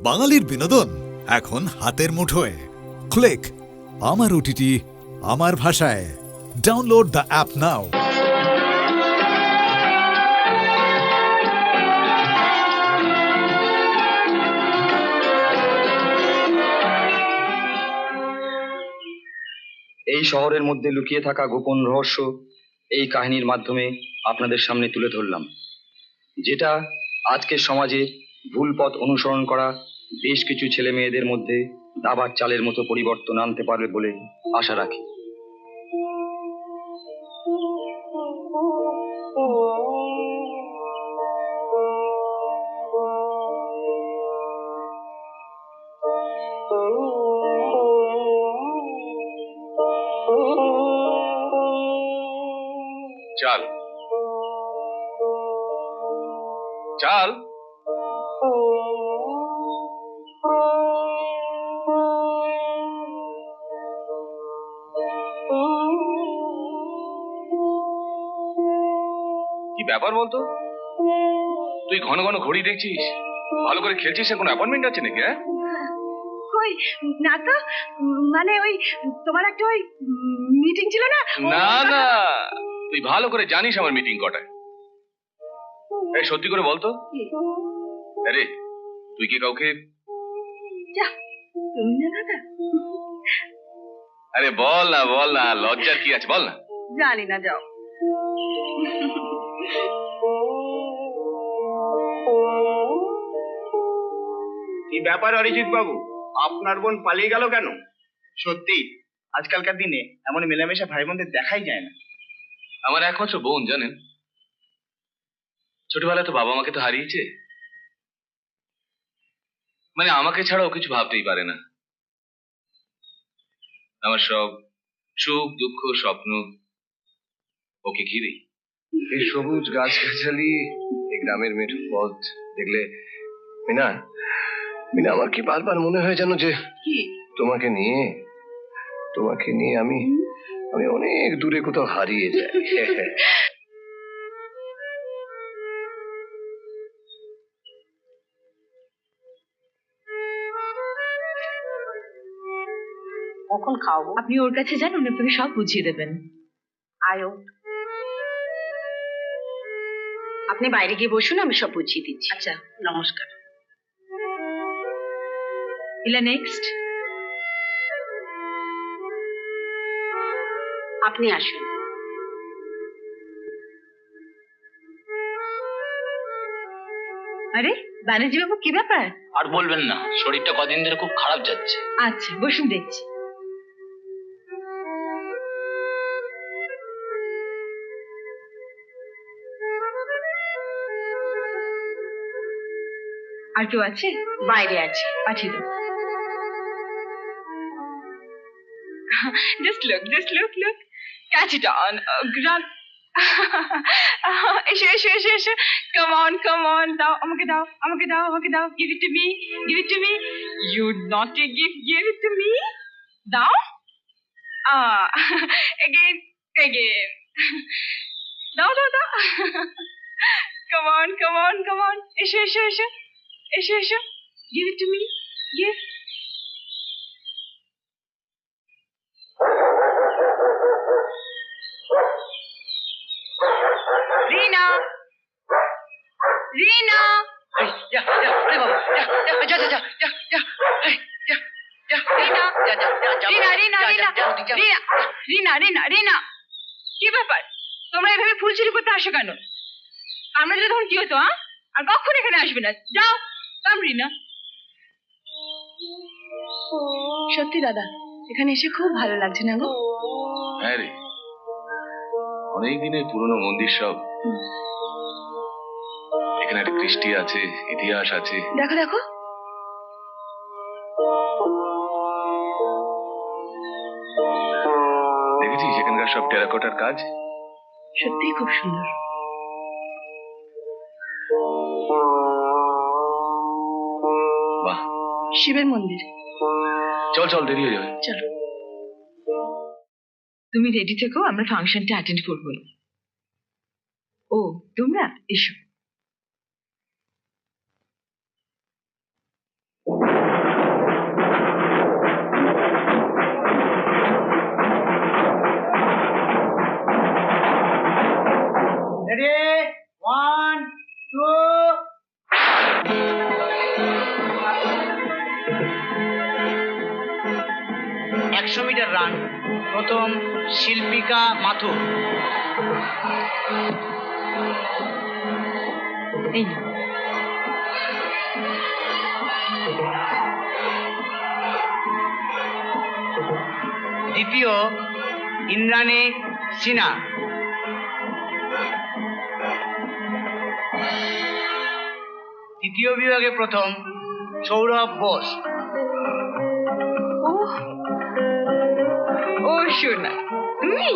বাঙালির বিনোদন এখন হাতের মুঠোয়। ক্লিক আমার ওটিটি, আমার ভাষায়। ডাউনলোড দ্য অ্যাপ নাও। এই শহরের মধ্যে লুকিয়ে থাকা গোপন রহস্য এই কাহিনীর মাধ্যমে আপনাদের সামনে তুলে ধরলাম, যেটা আজকের সমাজে ভুল পথ অনুসরণ করা বেশ কিছু ছেলে মেয়েদের মধ্যে দাবার চালের মতো পরিবর্তন আনতে পারবে বলে আশা রাখি। চাল চাল কি ব্যাপার বলতো? তুই ঘন ঘন ঘড়ি দেখছিস, ভালো করে খেলছিস, কোনো অ্যাপয়েন্টমেন্ট আছে নাকি? কই না তো, মানে ওই তোমার একটা ওই মিটিং ছিল না? না না, তুই ভালো করে জানিস আমার মিটিং কটায়। এই সত্যি করে বলতো, আরে তুই কি কাউকে? যা তুমি না দাদা, আরে বল না, লজ্জার কি আছে, বল না। জানি না, যাও। কি ব্যাপার অরিজিৎ বাবু, আপনার বোন পালিয়ে গেল কেন? সত্যি আজকালকার দিনে এমন মেলামেশা ভাই বোনদের দেখাই যায় না। আমার একমাত্র বোন, জানেন, ছোটবেলায় তো বাবা মাকে তো হারিয়েছে, মানে আমাকে ছাড়া ও কিছু ভাবতেই পারে না। আমার সব সুখ দুঃখ স্বপ্ন ওকে ঘিরেই। এই সবুজ গাছগাছালি, এই গ্রামের মেঠো পথ দেখলে মিনা, আমার কি বারবার মনে হয় জানো যে কি? তোমাকে নিয়ে আমি অনেক দূরে কোথাও হারিয়ে যাই। কখন খাওয়াবো? আপনি ওর কাছে যান, উনি আপনাকে সব বুঝিয়ে দেবেন। আয়ো, আপনি বাইরে গিয়ে বসুন, আমি সব বুঝিয়ে দিচ্ছি। আচ্ছা, নমস্কার। ইলা নেক্সট। আপনি আসুন। আরে ব্যানার্জি বাবু, কি ব্যাপার? আর বলবেন না, শরীরটা কদিন ধরে খুব খারাপ যাচ্ছে। আচ্ছা বসুন, দেখছি। আর কেউ আছে? বাইরে আছে, পাঠিয়ে দেব। Just look. Catch it on. Run. এসো. Come on. দাও, আমাকে দাও. Give it to me. You naughty gift, give it to me. দাও. Again. দাও. Come on. এসো. Give it to me. Give. রিনা আরে বাবা, যা। রিনা, কি ব্যাপার? তোমরা এভাবে ফুল চুরি করতে আসো কেন? আমরা যদি তখন কি হতো? আর কখন এখানে আসবে না, যাও। কাম রিনা। সত্যি দাদা, এখানে এসে খুব ভালো লাগছে না গো? হ্যাঁ রে, অনেক দিনের পুরনো মন্দির সব। এখানে একটা কৃষ্টি আছে, ইতিহাস আছে। দেখো। দেখেছিস এখানকার সব টেরাকোটার কাজ? সত্যি খুব সুন্দর। বাহ, শিবের মন্দির। চল দেরি হয়ে যাবে। চলো, তুমি রেডি থেকো, আমরা ফাংশনটা অ্যাটেন্ড করবো। ও তোমরা এসো। 100 মিটার রান প্রথম শিল্পিকা মাথুর। এই নাও। দ্বিতীয় ইন্দ্রাণী সিনহা। তৃতীয় বিভাগে প্রথম সৌরভ বোস। ও ও শোনা, তুমি?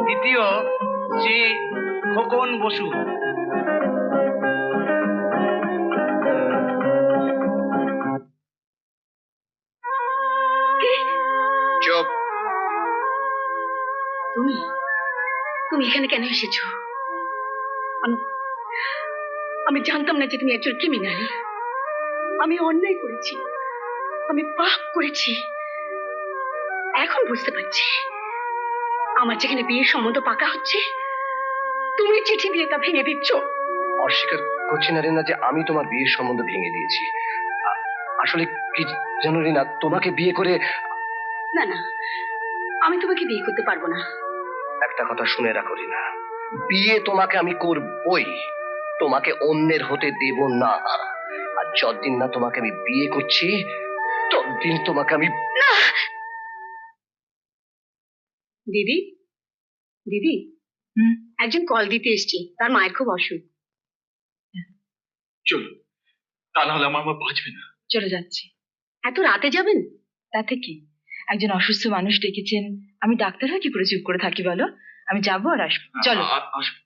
তৃতীয় শ্রী খোকন বসু। চুপ। তুমি তুমি এখানে কেন এসেছো? আমি জানতাম না যে তুমি একজন ক্রিমিনাল। আমি অন্যায় করেছি, আমি পাপ করেছি। এখন বুঝতে পারছি আমার যেখানে বিয়ের সম্বন্ধ পাকা হচ্ছে, তুমি চিঠি দিয়ে তা ভেঙে দিচ্ছ। অস্বীকার করছি না রিনা যে আমি তোমার বিয়ের সম্বন্ধ ভেঙে দিয়েছি। আসলে কি জানো রিনা, তোমাকে বিয়ে করে না না, আমি তোমাকে বিয়ে করতে পারবো না। একটা কথা শুনে রাখো রিনা, বিয়ে তোমাকে আমি করবই, তোমাকে অন্যের হতে দেব না। আর যতদিন না তোমাকে আমি বিয়ে করছি ততদিন তোমাকে আমি দিদি, দিদি, একজন কল দিতে এসছি, তার মায়ের খুব অসুখ। চলো, তা না হলে আমার মা বাঁচবে না। চলে যাচ্ছি। এত রাতে যাবেন? তাতে কি, একজন অসুস্থ মানুষ ডেকেছেন, আমি ডাক্তার হয়ে কি করে চুপ করে থাকি বলো? আমি যাবো আর আসবো, চলো। আসবো।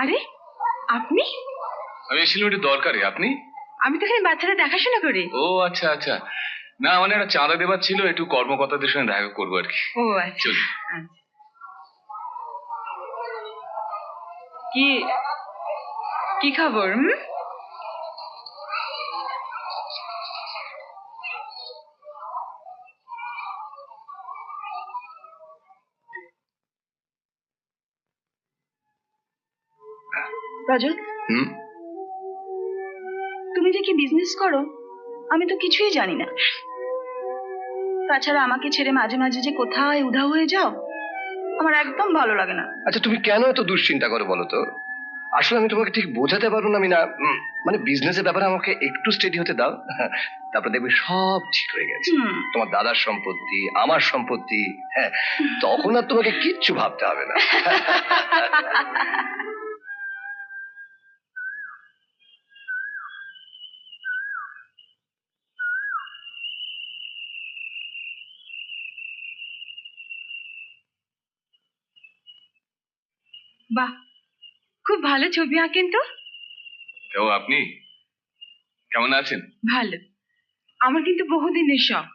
আরে আপনি? আমি এসেছিলাম একটু দরকারে। আপনি? আমি তো এখানে বাচ্চারা দেখাশোনা করি। ও আচ্ছা আচ্ছা, না মানে একটা চাঁদা দেবার ছিল, একটু কর্মকর্তাদের সঙ্গে দেখা করবো আর কি। ও আচ্ছা চল। আচ্ছা। কি কি খবর? রজত, তুমি যে কি বিজনেস করো আমি তো কিছুই জানি না। তাছাড়া আমাকে ছেড়ে মাঝে মাঝে যে কোথায় উধাও হয়ে যাও, আমার একদম ভালো লাগে না। আচ্ছা তুমি কেন এত দুশ্চিন্তা করো বলো তো? আসলে আমি তোমাকে ঠিক বোঝাতে পারবো না। আমি না মানে বিজনেসের ব্যাপারে আমাকে একটু স্টেডি হতে দাও, তারপর দেখবে সব ঠিক হয়ে গেছে। তোমার দাদার সম্পত্তি, আমার সম্পত্তি, হ্যাঁ, তখন আর তোমাকে কিচ্ছু ভাবতে হবে না। বাহ, খুব ভালো ছবি আঁকেন তো। কেউ আপনি কেমন আছেন? ভালো। আমার কিন্তু বহুদিনের শখ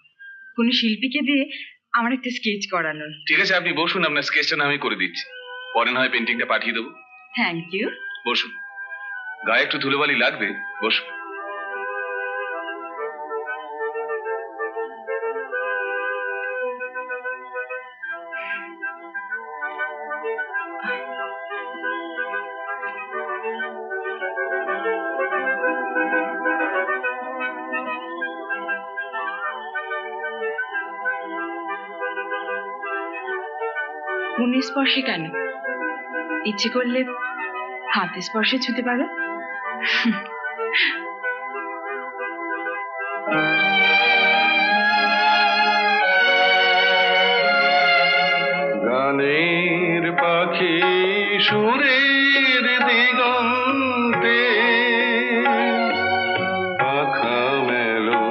কোনো শিল্পীকে দিয়ে আমার একটা স্কেচ করানোর। ঠিক আছে, আপনি বসুন, আপনার স্কেচটা আমি করে দিচ্ছি, পরে না হয় পেন্টিংটা পাঠিয়ে দেবো। Thank you. বসুন, গায়ে একটু ধুলোবালি লাগবে, বসুন। মনের স্পর্শে কেন, ইচ্ছে করলে হাতে স্পর্শে ছুতে পারো। গানের পাখি সুরের দিগন্তে পাখা মেলো,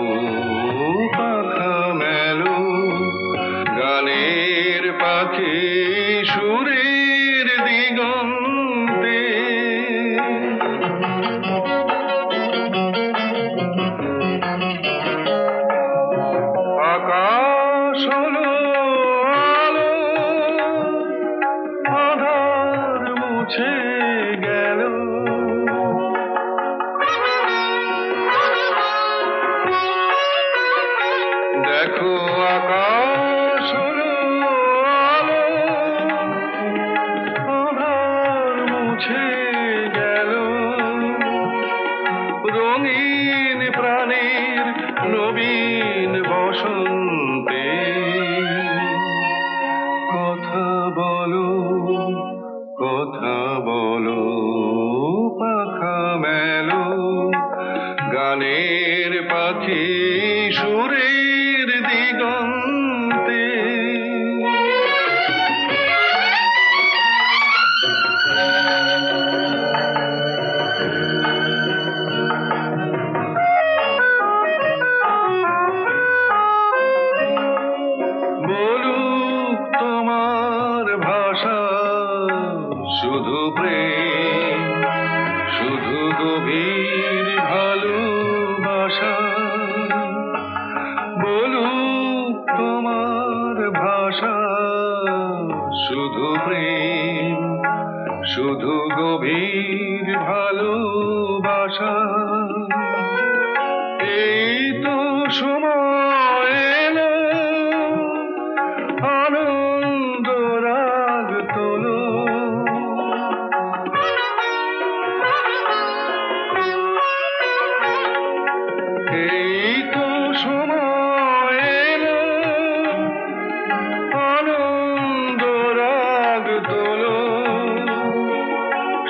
পাখা মেলো। গানের পাখি সুরের দিগন্তে আকাশ হলো আলো, আধার শুধু প্রেম, শুধু গভীর ভালোবাসা। বলুক তোমার ভাষা, শুধু প্রেম, শুধু গভীর ভালোবাসা। এই তো সময় এলো, আনন্দ রাগ তোলো। এই তো সময় এলো, আনন্দ রাগ তোলো।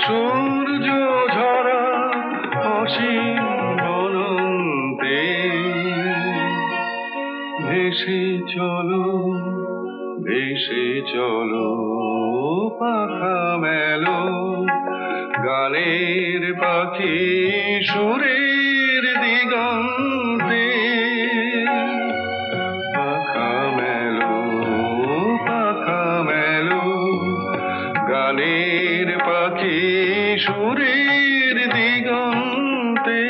সূর্য ঝরা অসীম অনন্তে ভেসে চলো, ভেসে চলো, পাখা মেলো, গানের পাখি সুরের দিগন্তে। পাখা মেলো, পাখা মেলো, গানের পাখি সুরের দিগন্তে।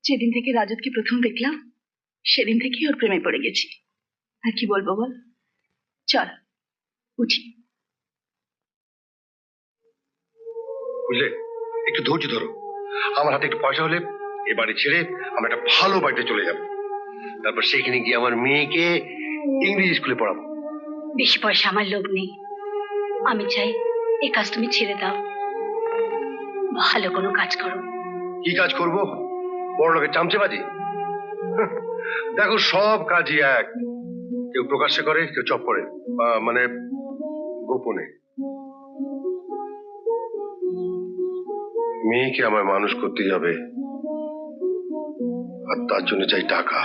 যেদিন থেকে রাজতকে প্রথম দেখলাম সেদিন থেকেই ওর প্রেমে পড়ে গেছি। আর কি বলবো বল, চল উঠি। বুঝলে, একটু ধৈর্য ধরো। আমার হাতে একটু পয়সা হলে এ বাড়ি ছেড়ে আমরা একটা ভালো বাড়িতে চলে যাব। তারপর সেখানে গিয়ে আমার মেয়েকে ইংরেজি স্কুলে পড়াবো। বেশি পয়সা আমার লোভ নেই, আমি চাই এই কাজ তুমি ছেড়ে দাও, ভালো কোনো কাজ করো। কি কাজ করব? বড় লোকের চামচেবাজি? দেখো, সব কাজই এক, কেউ প্রকাশ্যে করে, কেউ চপ করে, মানে গোপনে। মেয়েকে আমায় মানুষ করতেই হবে, আর তার জন্য চাই টাকা।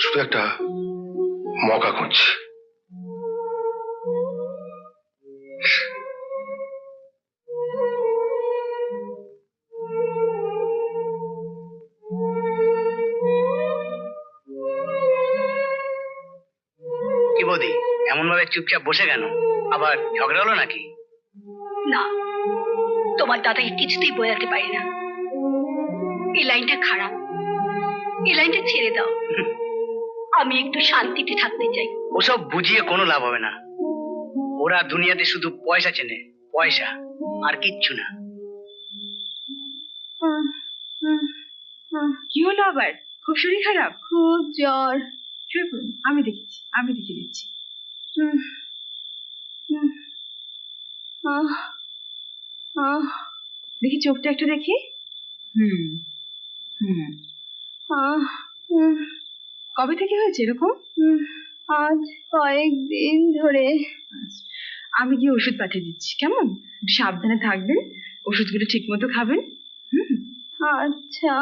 শুধু একটা মৌকা খুঁজছি। কি বৌদি, এমন ভাবে চুপচাপ বসে কেন? আবার ঝগড়া হলো নাকি? না, তোমার দাদাকে কিছুতেই বোঝাতে পারি না। এই লাইনটা খারাপ, এই লাইনটা ছেড়ে দাও। আমি একটু শান্তিতে থাকতে চাই। ওসব বুঝিয়ে কোনো লাভ হবে না। ওরা দুনিয়াতে শুধু পয়সা চেনে, পয়সা, আর কিচ্ছু না। কি হলো আবার? খুব শরীর খারাপ? খুব জ্বর। শুয়ে পড়ুন, আমি দেখেছি, আমি দেখে দিচ্ছি। দেখি চোখটা একটু দেখি। হুম হুম কবে থেকে হয়েছে এরকম? আজ কয়েকদিন ধরে। আমি গিয়ে ওষুধ পাঠিয়ে দিচ্ছি, কেমন? একটু সাবধানে থাকবেন, ওষুধগুলো ঠিক মতো খাবেন। আচ্ছা।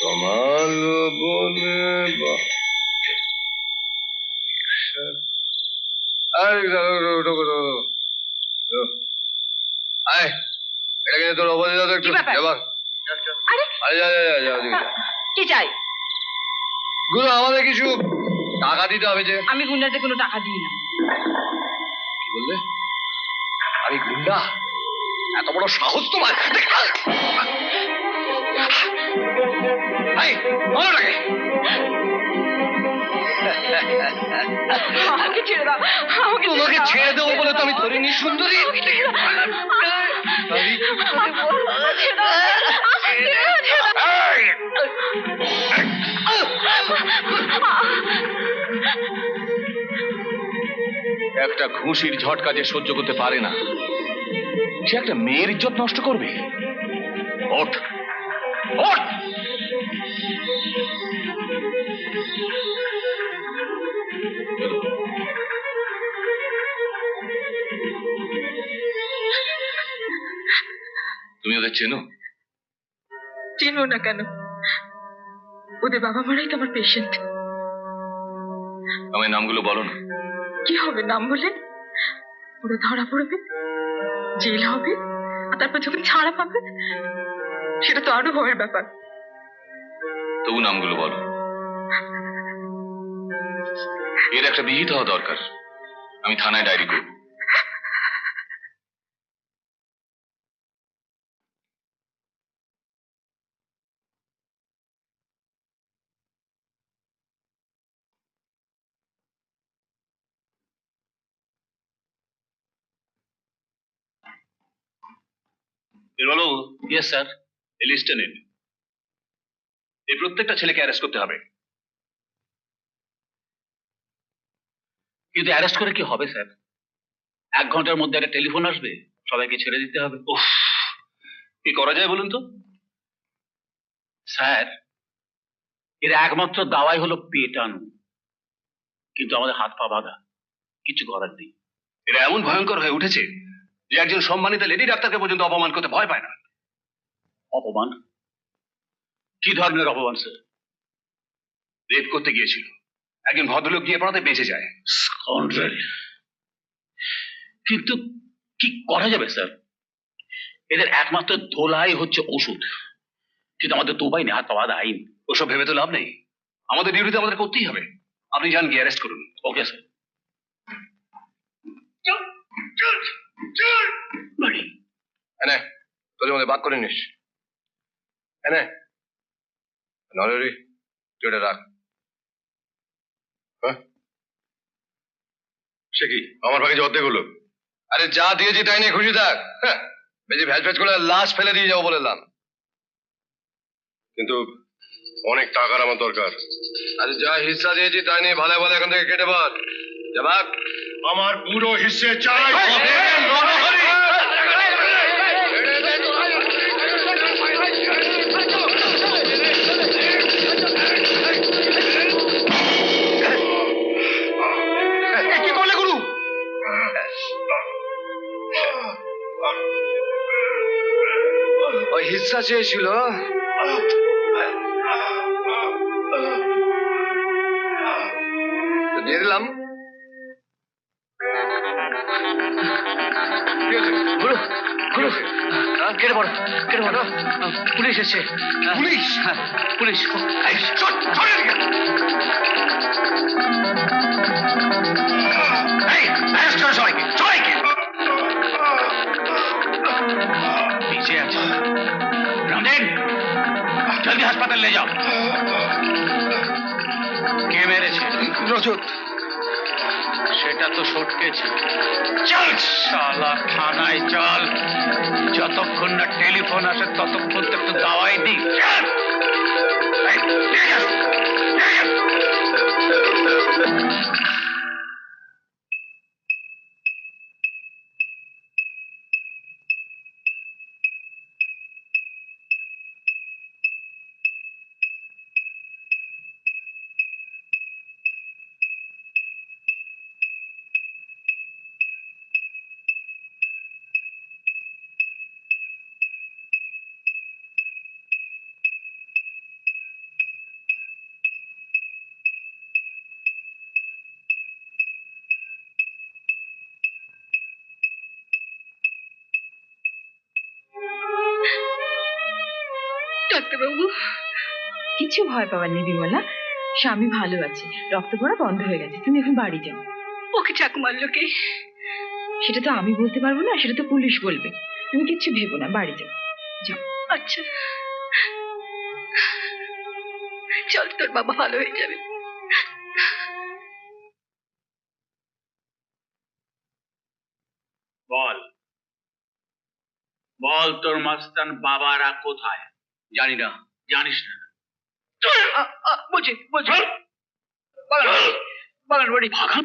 তোমার বনে এটা কিন্তু তোর অবধি দাও একটু। কি ব্যাপার? এবার আরে কি চাই? গুরু, আমাদের কিছু টাকা দিতে হবে যে। আমি গুন্ডাতে কোনো টাকা দিই না। কি বললে? আমি গুন্ডা? এত বড় সাহস তোমার? আমাকে ছেড়ে দাও, আমাকে তোমাকে ছেড়ে দেবো বলে তো আমি ধরিনি, সুন্দরী। একটা ঘুষির ঝটকা যে সহ্য করতে পারে না, সে একটা মেয়ের ইজ্জত নষ্ট করবে? ওঠ, ওঠ! তুমি ওদের চেনো? চিনবো না কেন? ওদের বাবা মারাই তো আমার পেশেন্ট। আমার নামগুলো বলো না। কি হবে নাম বলে? ওরা ধরা পড়বে, জেল হবে আর তারপর যখন ছাড়া পাবে সেটা তো আরো ভয়ের ব্যাপার। তবু নামগুলো বলো। এর একটা বিহিত হওয়া দরকার। আমি থানায় ডায়েরি করব। বলো। Yes sir. এই লিস্টে নিন। এই প্রত্যেকটা ছেলেকে অ্যারেস্ট করতে হবে। কিন্তু অ্যারেস্ট করে কি হবে স্যার? 1 ঘন্টার মধ্যে একটা টেলিফোন আসবে, সবাইকে ছেড়ে দিতে হবে। উফ, কি করা যায় বলুন তো? স্যার, এর একমাত্র দাওয়াই হলো পেটানো, কিন্তু আমাদের হাত পা বাঁধা, কিছু করার নেই। এরা এমন ভয়ঙ্কর হয়ে উঠেছে যে একজন সম্মানিত লেডি ডাক্তারকে পর্যন্ত অপমান করতে ভয় পায় না। অপমান? কি ধরনের অপমান স্যার? রেপ করতে গিয়েছিল, একজন ভদ্রলোক গিয়ে পড়াতে বেঁচে যায়। স্কাউন্ড্রেল! কিন্তু কি করা যাবে স্যার? এদের একমাত্র ধোলাই হচ্ছে ওষুধ, কিন্তু আমাদের তো উপায় নেই, হাত পা বাঁধা আইন। ওসব ভেবে তো লাভ নেই, আমাদের ডিউটিতে আমাদের করতেই হবে। আপনি যান, গিয়ে অ্যারেস্ট করুন। Okay sir. এনে তোদের মধ্যে বাদ করে নিস। এনে নরেরি, তুই এটা রাখ। হ্যাঁ, সে কি আমার ভাগে যে অর্ধেক হলো? আরে যা দিয়েছি তাই নিয়ে খুশি থাক। হ্যাঁ, বেশি ভ্যাজ ভ্যাজ করে লাশ ফেলে দিয়ে যাবো বললাম। কিন্তু অনেক টাকার আমার দরকার। আরে যা হিস্সা দিয়েছি তাই নিয়ে ভালো ভালো এখান থেকে কেটে পার। জবাব, আমার পুরো হিস্সে চাই। কি করলে গুরু? ওই হিস্সা চেয়েছিল, দিয়ে দিলাম। গুরু, গুরু, কেটে পড়ো, কেটে পড়ো। পুলিশ এসছে। পুলিশ? হ্যাঁ, পুলিশ। এই, চল, চল এদিকে। এই, arrest করো সবাইকে, সবাইকে। पीछे अच्छा रामदेव, जल्दी हास्पिटल ले जाओ। কে মেরেছে? রজত। সেটা তো সটকে ছিল। চল শালা, থানায় চল। যতক্ষণ না টেলিফোন আসে ততক্ষণ তো একটু দাওয়াই দিই। চল। এই, ঠিক আছে, ঠিক আছে। ডাক্তারবাবু, কিছু ভয় পাওয়ার নেই বিমলা, স্বামী ভালো আছে, রক্ত পড়া বন্ধ হয়ে গেছে, তুমি এখন বাড়ি যাও। ওকে চাকু মারলো কে? সেটা তো আমি বলতে পারবো না, সেটা তো পুলিশ বলবে। তুমি কিচ্ছু ভেবো না, বাড়ি যাও, যাও। আচ্ছা চল, তোর বাবা ভালো হয়ে যাবে। বল, বল তোর মাস্তান বাবারা কোথায়? জানি না। জানিস না? বলছি বলছি বাগান বাড়ি। ভাগান?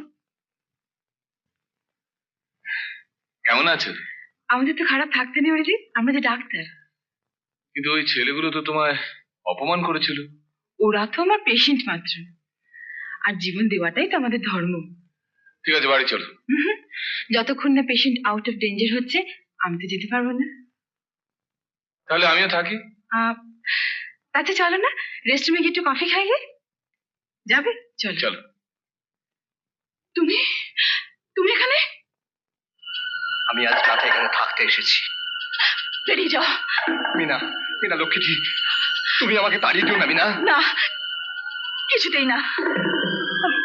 কেমন আছো? আমাদের তো খারাপ থাকতে নেই অরিজিৎ, আমরা যে ডাক্তার। কিন্তু ওই ছেলেগুলো তো তোমায় অপমান করেছিল। ওরা তো আমার পেশেন্ট মাত্র, আর জীবন দেওয়াটাই তো আমাদের ধর্ম। ঠিক আছে, বাড়ি চলো। যতক্ষণ না পেশেন্ট আউট অফ ডেঞ্জার হচ্ছে আমি তো যেতে পারবো না। তাহলে আমিও থাকি। আচ্ছা চলো না, রেস্টরুমে গিয়ে একটু কফি খাইলে যাবে? চলো চলো। তুমি তুমি এখানে? আমি আজ রাতে এখানে থাকতে এসেছি। বেরিয়ে যাও। মিনা, মিনা লক্ষ্মীটি, তুমি আমাকে তাড়িয়ে দিও না মিনা। না, কিছুতেই না। আমি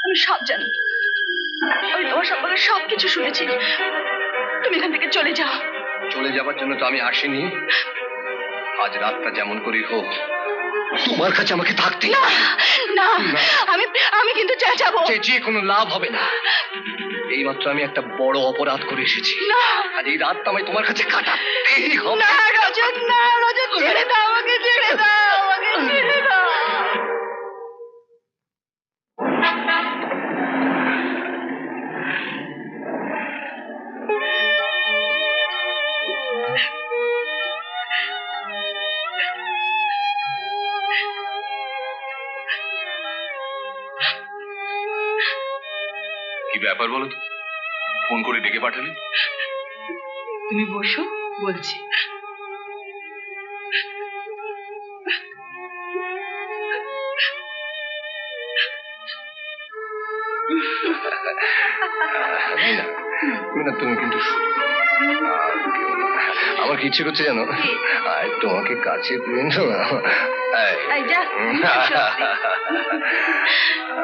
আমি সব জানি। আমি তোমার সম্পর্কে সবকিছু শুনেছি। তুমি এখান থেকে চলে যাও। চলে যাবার জন্য তো আমি আসিনি। আজ রাতটা যেমন করি হোক, তোমার কাছে আমাকে থাকতে। না না, আমি আমি কিন্তু যাবো। চেঁচিয়ে কোনো লাভ হবে না। এইমাত্র আমি একটা বড় অপরাধ করে এসেছি। না, আজ এই রাতটা আমি তোমার কাছে কাটাতেই হবে। না রজত, না রজত, ছেড়ে দাও আমাকে, ছেড়ে দাও আমাকে, ছেড়ে দাও। কি ব্যাপার বলো তো? ফোন করে ডেকে পাঠালে? তুমি বসো, বলছি। মিনা, মিনা তুমি কিন্তু আমার কি ইচ্ছে করছে জানো? আর তোমাকে কাছে পেয়ে না। এই যা,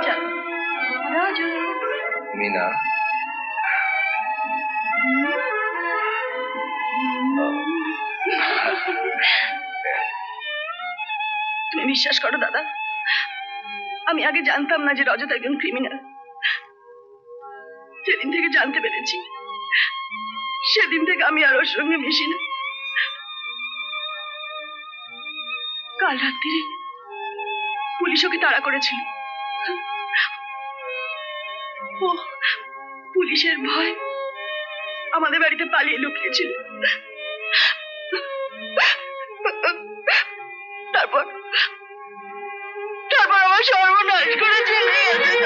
চল রাজু। মিনা, তুমি বিশ্বাস করো দাদা, আমি আগে জানতাম না যে রজত একজন ক্রিমিনাল। যেদিন থেকে জানতে পেরেছি, সেদিন থেকে আমি আর ওর সঙ্গে মিশি না। কাল রাত্রিরে পুলিশ ওকে তাড়া করেছিল। ও পুলিশের ভয় আমাদের বাড়িতে পালিয়ে লুকিয়েছিল। তারপর তারপর আমার সর্বনাশ করে চলে গেছে।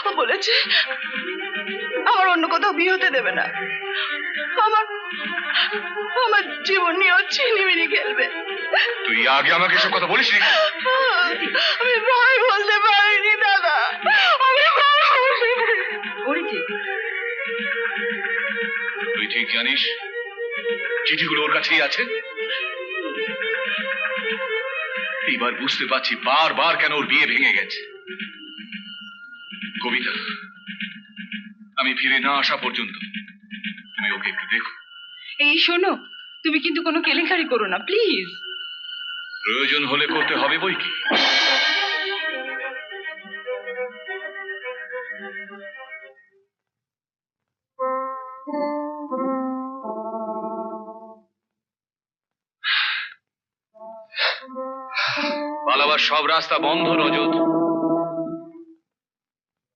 ও বলেছে আমার অন্য কোথাও বিয়ে হতে দেবে না। আমার আমার জীবন নিয়ে ও ছিনিমিনি খেলবে। তুই আগে আমাকে এসব কথা বলিস নি? আমি ভয় বলতে পারিনি দাদা, আমি ভয় বলতে করেছি। তুই ঠিক জানিস চিঠিগুলো ওর কাছেই আছে? এবার বুঝতে পারছি বারবার কেন ওর বিয়ে ভেঙে গেছে। কবিতা, আমি ফিরে না আসা পর্যন্ত তুমি ওকে একটু দেখো। এই শোনো, তুমি কিন্তু কোনো কেলেঙ্কারি করো না, প্লিজ। প্রয়োজন হলে করতে হবে বই কি। পালাবার সব রাস্তা বন্ধ রজত।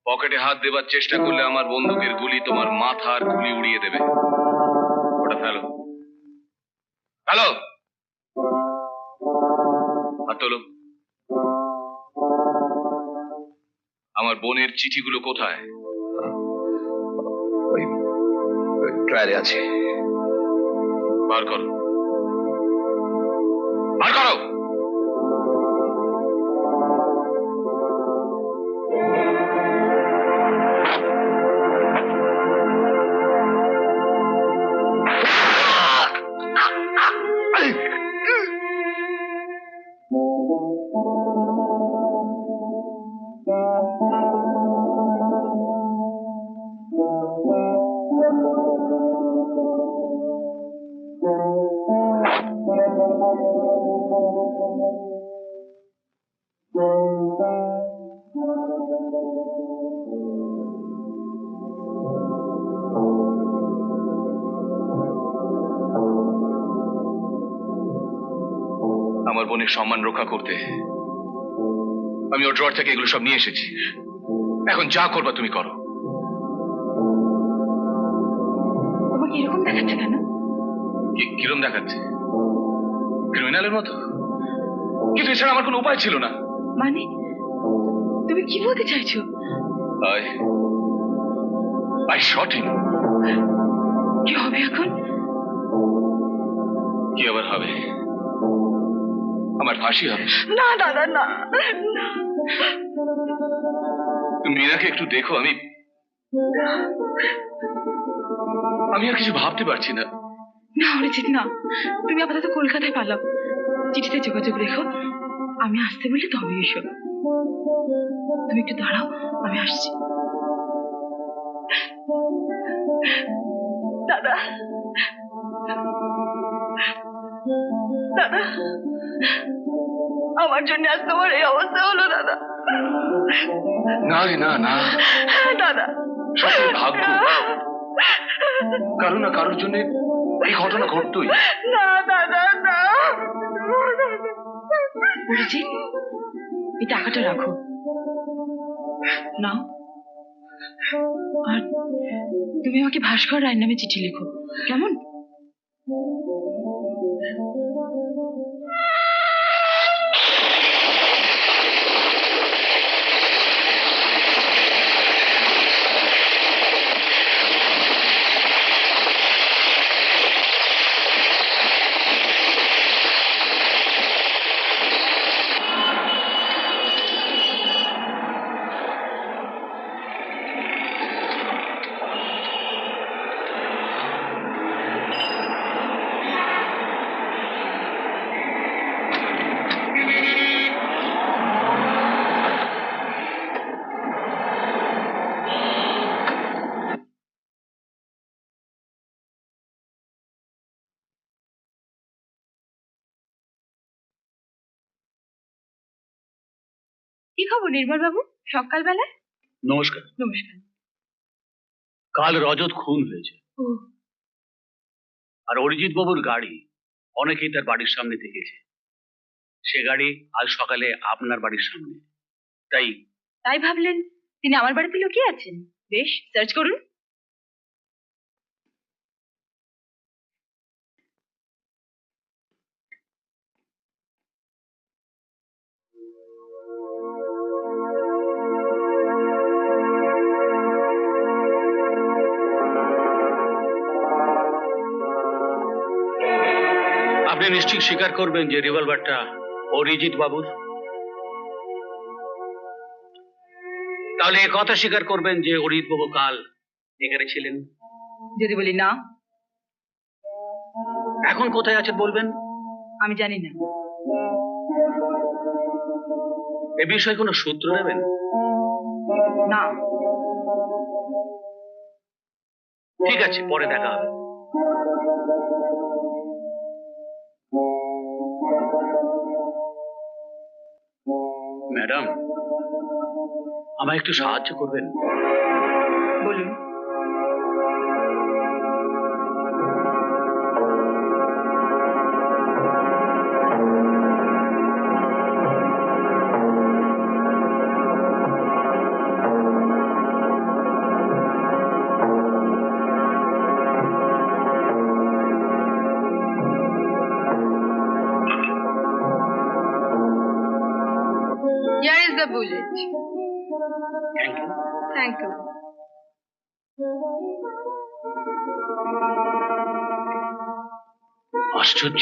পকেটে হাত দেবার চেষ্টা করলে আমার বন্দুকের গুলি তোমার মাথার খুলি উড়িয়ে দেবে। ওটা ফেলো, ফেলো, হাত তোলো। আমার বোনের চিঠিগুলো কোথায়? ওই ট্রায়ালে আছে। বার করো, বার করো। আমার বোনের সম্মান রক্ষা করতে আমি ওর ড্রয়ার থেকে এগুলো সব নিয়ে এসেছি। এখন যা করবা তুমি করো। তোমাকে এরকম দেখাচ্ছে কেন? কিরম দেখাচ্ছে? ক্রিমিনালের মতো? কিন্তু এছাড়া আমার কোনো উপায় ছিল না। মানে তুমি কি বলতে চাইছো? I shot him. কি হবে এখন? কি আবার হবে? আমার ফাঁসি হবে। না দাদা না, তুমি মীরাকে একটু দেখো, আমি আর কিছু ভাবতে পারছি না। না অরিজিৎ না, তুমি আপাতত কলকাতায় পালাও, চিঠিতে যোগাযোগ রেখো, আমি আসতে বললে তবে এসো। তুমি একটু দাঁড়াও, আমি আসছি। দাদা দাদা, আমার জন্য আজ তোমার এই অবস্থা হলো দাদা। না রে না না, দাদা সব ভাগ্য, কারো না কারোর জন্য এই ঘটনা ঘটতই। না দাদা না। অরিজিৎ, এই টাকাটা রাখো, নাও। আর তুমি আমাকে ভাস্কর রায়ের নামে চিঠি লেখো, কেমন? কি খবর নির্মল বাবু, সকালবেলায়? নমস্কার। নমস্কার। কাল রজত খুন হয়েছে, ও, আর অরিজিৎ বাবুর গাড়ি অনেকেই তার বাড়ির সামনে দেখেছে। সে গাড়ি আজ সকালে আপনার বাড়ির সামনে। তাই ভাবলেন তিনি আমার বাড়িতে লুকিয়ে আছেন? বেশ, সার্চ করুন। আপনি নিশ্চয়ই স্বীকার করবেন যে রিভলভারটা অরিজিৎ বাবুর। তাহলে এ কথা স্বীকার করবেন যে অরিজিৎ বাবু কাল এখানে ছিলেন? যদি বলি না? এখন কোথায় আছেন বলবেন? আমি জানি না। এ বিষয়ে কোনো সূত্র নেবেন? না। ঠিক আছে, পরে দেখা হবে। ম্যাডাম, আমায় একটু সাহায্য করবেন? বলুন। Here is the bullet. Thank you. Thank you. আশ্চর্য,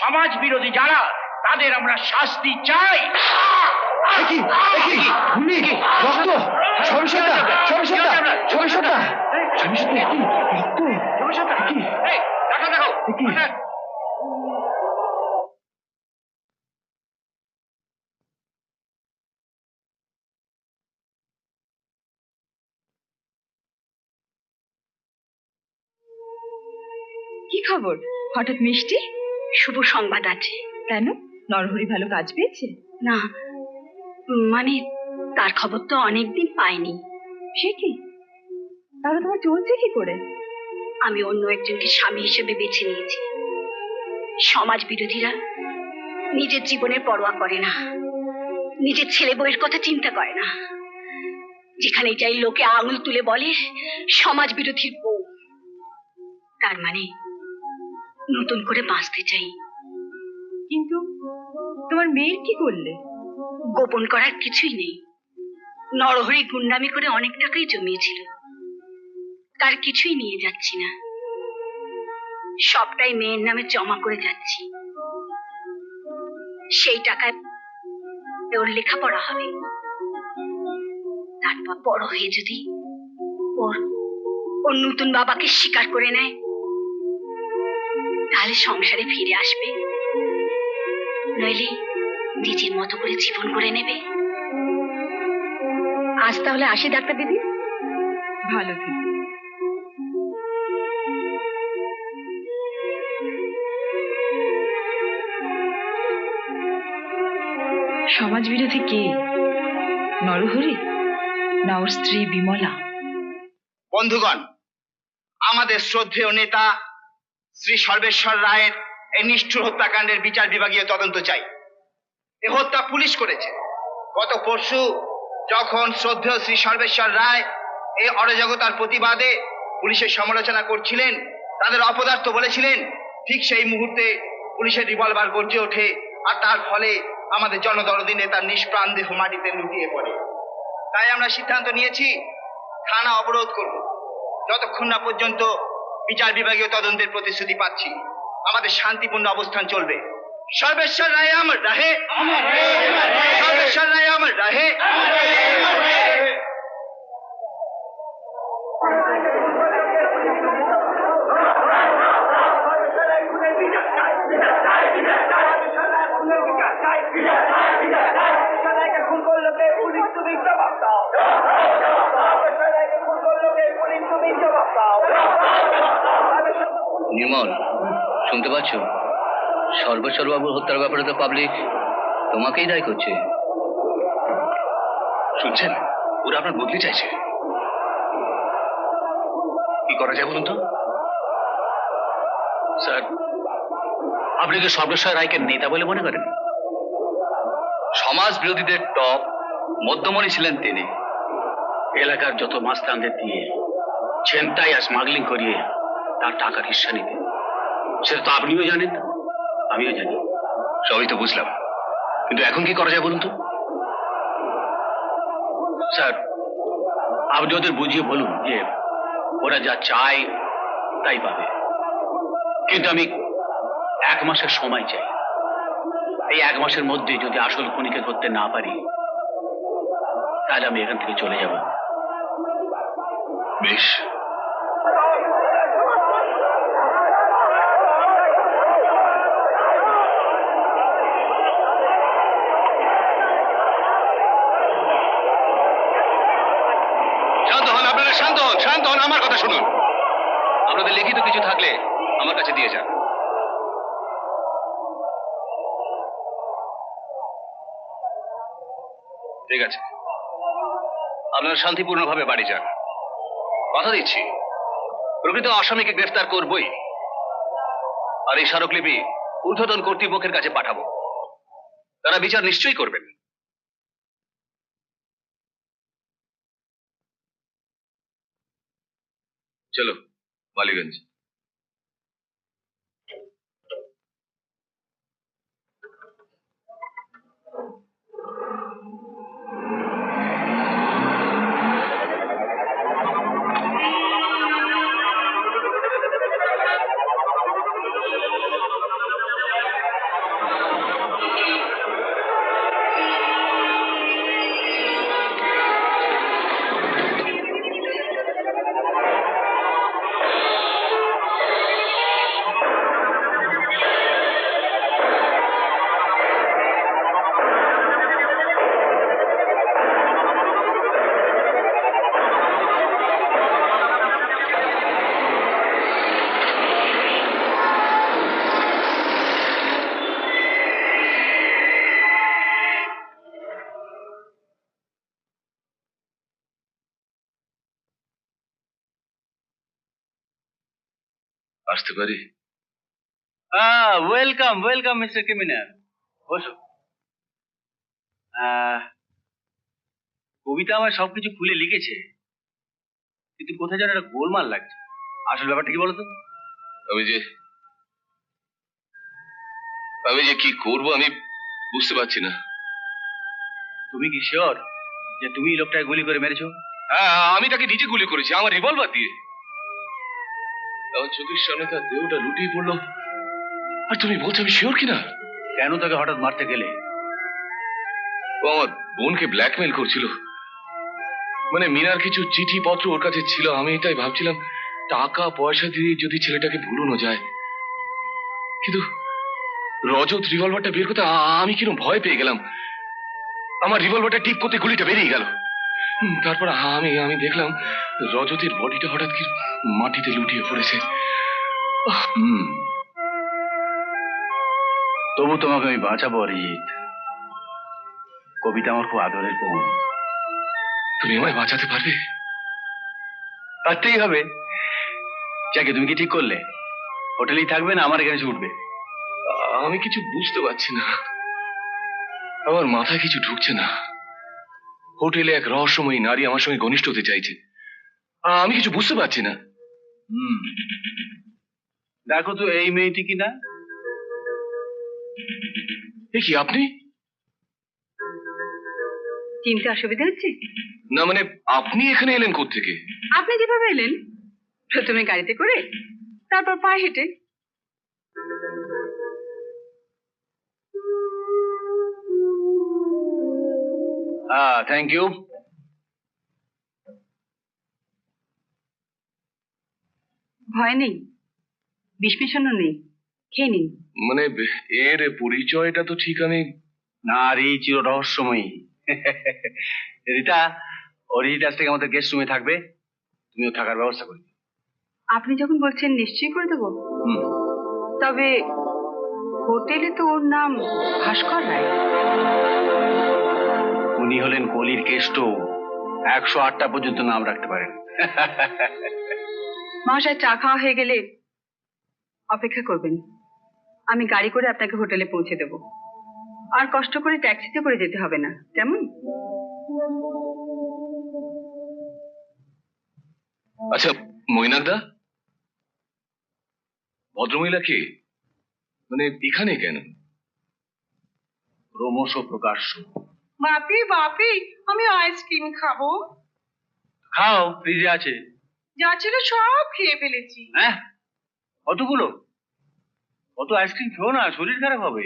সমাজ বিরোধী যারা তাদের আমরা শাস্তি চাই। এই, ডাক্তার দেখো, ডাক্তার। কি খবর? হঠাৎ মিষ্টি? শুভ সংবাদ আছে। কেন? নরহরি ভালো কাজ পেয়েছে? না, মানে তার খবর তো অনেকদিন পাইনি। সে কি? তাহলে তোমার চলছে কি করে? আমি অন্য একজনকে স্বামী হিসেবে বেছে নিয়েছি। সমাজ বিরোধীরা নিজের জীবনের পরোয়া করে না, নিজের ছেলে বউয়ের কথা চিন্তা করে না। যেখানে যাই লোকে আঙুল তুলে বলে সমাজ বিরোধীর বউ। তার মানে নতুন করে বাঁচতে চাই। কিন্তু তোমার মেয়ের কি করলে? গোপন করার কিছুই নেই। নরহরি গুন্ডামি করে অনেক টাকাই জমিয়েছিল, তার কিছুই নিয়ে যাচ্ছি না, সবটাই মেয়ের নামে জমা করে যাচ্ছি। সেই টাকায় ওর লেখাপড়া হবে। তারপর বড় হয়ে যদি ওর ওর নতুন বাবাকে স্বীকার করে নেয়, তাহলে সংসারে ফিরে আসবে, নইলে নিজের মতো করে জীবন করে নেবে। আজ তাহলে আসি ডাক্তার দিদি। ভালো থেকে। সমাজ বিরোধী কে? নরহরি না ওর স্ত্রী বিমলা? বন্ধুগণ, আমাদের শ্রদ্ধেয় নেতা শ্রী সর্বেশ্বর রায়ের এই নিষ্ঠুর হত্যাকাণ্ডের বিচার বিভাগীয় তদন্ত চাই। এ হত্যা পুলিশ করেছে। গত পরশু যখন শ্রদ্ধেয় শ্রী সর্বেশ্বর রায় এই অরাজকতার প্রতিবাদে পুলিশের সমালোচনা করছিলেন, তাদের অপদার্থ বলেছিলেন, ঠিক সেই মুহূর্তে পুলিশের রিভলভার গর্জে ওঠে, আর তার ফলে আমাদের জনদরদি নেতার নিষ্প্রাণ দেহ মাটিতে লুটিয়ে পড়ে। তাই আমরা সিদ্ধান্ত নিয়েছি থানা অবরোধ করব, যতক্ষণ না পর্যন্ত বিচার বিভাগীয় তদন্তের প্রতিশ্রুতি পাচ্ছি। আমাদের শান্তিপূর্ণ অবস্থান চলবে। সর্বেশ্বর রায় আমার রাহে, সর্বেশ্বর রায় আমার রাহে। নির্মল, শুনতে পাচ্ছ? সর্বেশ্বর বাবুর হত্যার ব্যাপারে তো পাবলিক তোমাকেই দায়ী করছে। শুনছেন? ওরা আপনার বদলি চাইছে। কি করা যায় বলুন তো? স্যার, আপনি কি সর্বেশ্বর রায়কে নেতা বলে মনে করেন? সমাজ বিরোধীদের টপ মধ্যমণি ছিলেন তিনি। এলাকার যত মাস্তানদের দিয়ে ছিনতাই আর স্মাগলিং করিয়ে তার টাকার হিস্সা নিতে, সেটা তো আপনিও জানেন, আমিও জানি। সবই তো বুঝলাম, কিন্তু এখন কি করা যায় বলুন তো? স্যার, আপনি ওদের বুঝিয়ে বলুন যে ওরা যা চায় তাই পাবে, কিন্তু আমি 1 মাসের সময় চাই। এই 1 মাসের মধ্যে যদি আসল খুনিকে ধরতে না পারি, তাহলে আমি এখান থেকে চলে যাব। বেশ, শান্ত হন আপনারা, শান্ত হন, শান্ত হন। আমার কথা শুনুন। আপনাদের লিখিত কিছু থাকলে আমার কাছে দিয়ে যান। ঠিক আছে, আপনারা শান্তিপূর্ণভাবে বাড়ি যান। কথা দিচ্ছি, প্রকৃত আসামিকে গ্রেফতার করবই, আর এই স্মারকলিপি ঊর্ধ্বতন কর্তৃপক্ষের কাছে পাঠাবো। তারা বিচার নিশ্চয়ই করবেন। চলো বালিগঞ্জ। আসতে পারি? ওয়েলকাম ওয়েলকাম মিস্টার ক্রিমিনাল, বসো। কবিতা আমার সবকিছু খুলে লিখেছে, কিন্তু কোথায় যেন একটা গোলমাল লাগছে। আসল ব্যাপারটা কি বলতো? আমি যে কি করব আমি বুঝতে পারছি না। তুমি কি শিওর যে তুমি এই লোকটাকে গুলি করে মেরেছো? হ্যাঁ, আমি তাকে নিজে গুলি করেছি, আমার রিভলভার দিয়ে। আমার চোখের সামনে তার দেহটা লুটিয়ে পড়লো, আর তুমি বলছো আমি শিওর কিনা? কেন তাকে হঠাৎ মারতে গেলে? ও আমার বোনকে ব্ল্যাকমেল করছিল। মানে মিনার কিছু চিঠি পত্র ওর কাছে ছিল, আমি এটাই ভাবছিলাম টাকা পয়সা দিয়ে যদি ছেলেটাকে ভুলানো যায়। কিন্তু রজত রিভলভারটা বের করতে আমি কিরকম ভয় পেয়ে গেলাম। আমার রিভলভারটা টিপ করতে গুলিটা বেরিয়ে গেল। তারপর আমি দেখলাম রজতের বডিটা হঠাৎ কি মাটিতে লুটিয়ে পড়েছে। তবু তোমাকে আমি বাঁচাবো অরিজিৎ। কবিতা আমার খুব আদরের বোন। তুমি আমায় বাঁচাতে পারবে? পারতেই হবে। যাকে তুমি কি ঠিক করলে হোটেলেই থাকবে না আমার এখানে এসে উঠবে? আমি কিছু বুঝতে পারছি না, আমার মাথায় কিছু ঢুকছে না। হোটেলে এক রহস্যময়ী নারী আমার সঙ্গে ঘনিষ্ঠ হতে চাইছে, আমি কিছু বুঝতে পারছি না। দেখো তো এই মেয়েটি কিনা। এ কি আপনি? চিনতে অসুবিধা হচ্ছে? না মানে আপনি এখানে এলেন কোত্থেকে? আপনি যেভাবে এলেন, প্রথমে গাড়িতে করে, তারপর পায়ে হেঁটে। Thank you. ভয় নেই, বিষ মেশানো নেই, খেয়ে নিন। মানে এর পরিচয়টা তো ঠিক আমি। নারী চির রহস্যময়ী। রীতা, অরিজিৎ আজ থেকে আমাদের গেস্ট রুমে থাকবে, তুমিও থাকার ব্যবস্থা করবে। আপনি যখন বলছেন নিশ্চয়ই করে দেবো। তবে হোটেলে তো ওর নাম ভাস্কর রায়। উনি হলেন কলির কেষ্ট, 108টা পর্যন্ত নাম রাখতে পারেন। মহাশয়, চা খাওয়া হয়ে গেলে অপেক্ষা করবেন, আমি গাড়ি করে আপনাকে হোটেলে পৌঁছে দেব। আর কষ্ট করে ট্যাক্সিতে করে যেতে হবে না, কেমন? আচ্ছা মৈনাকদা, ভদ্রমহিলা কে? মানে এখানে কেন? ক্রমশ প্রকাশ্য। বাপি বাপি, আমি আইসক্রিম খাবো। খাও, ফ্রিজে আছে। যা ছিল সব খেয়ে ফেলেছি। হ্যাঁ, কতগুলো? কত আইসক্রিম খেও না, শরীর খারাপ হবে।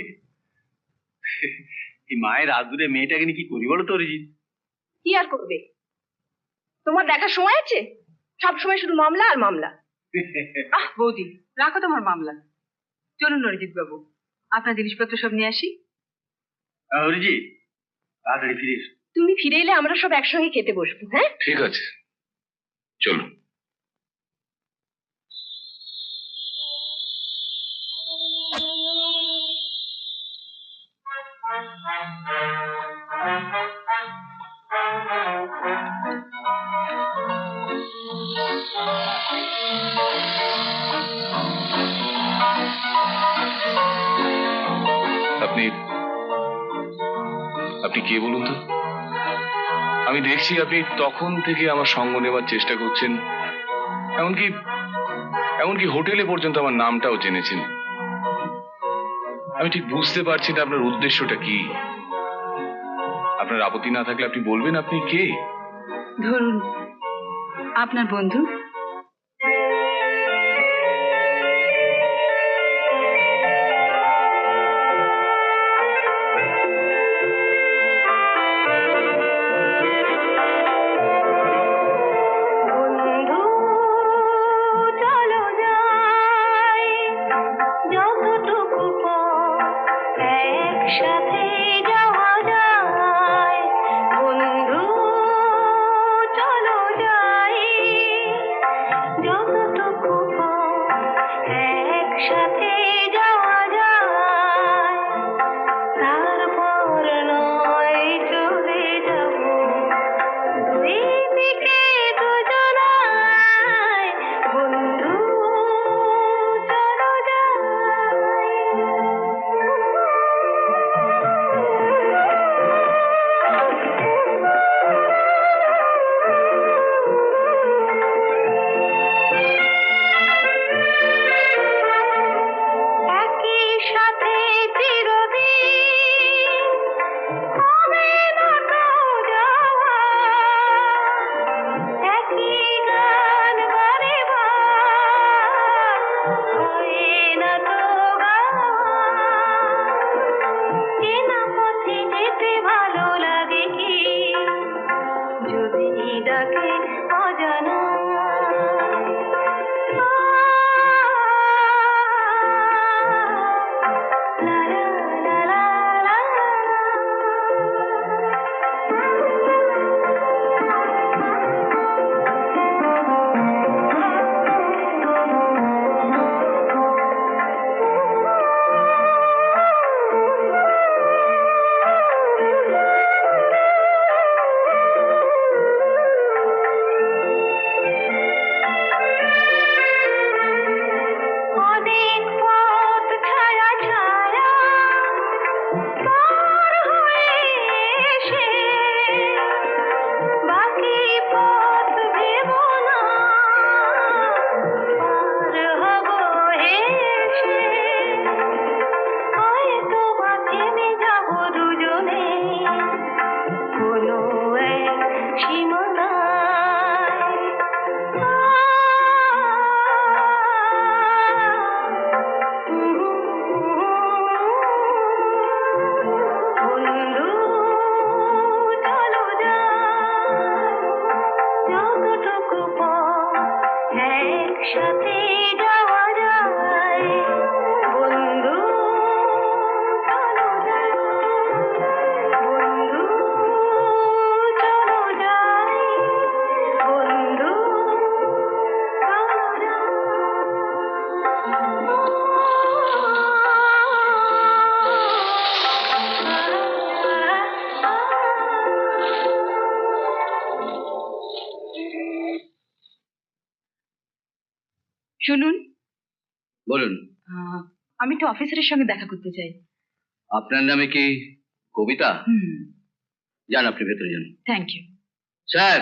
এই মায়ের আদুরে মেয়েটাকে নিয়ে কি করি বলো তো অরিজিৎ? কি আর করবে? তোমার দেখার সময় আছে? সব সময় শুধু মামলা আর মামলা। আহ বৌদি, রাখো তোমার মামলা। চলুন অরিজিৎ বাবু, আপনার জিনিসপত্র সব নিয়ে আসি। অরিজিৎ, তাড়াতাড়ি ফিরে এসো। তুমি ফিরে এলে আমরা সব একসঙ্গে খেতে বসবো, হ্যাঁ? ঠিক আছে, চলো। আপনি আপনি কে বলুন তো? আমি দেখছি আপনি তখন থেকে আমার সঙ্গ নেবার চেষ্টা করছেন, এমনকি হোটেলে পর্যন্ত আমার নামটাও জেনেছেন। আমি ঠিক বুঝতে পারছি না আপনার উদ্দেশ্যটা কি। আপনার আপত্তি না থাকলে আপনি বলবেন আপনি কে? ধরুন, আপনার বন্ধু। শুনুন, বলুন, আমি একটু অফিসারের সঙ্গে দেখা করতে চাই। আপনার নামে কি কবিতা? যান, আপনি ভেতরে যান। Thank you. স্যার,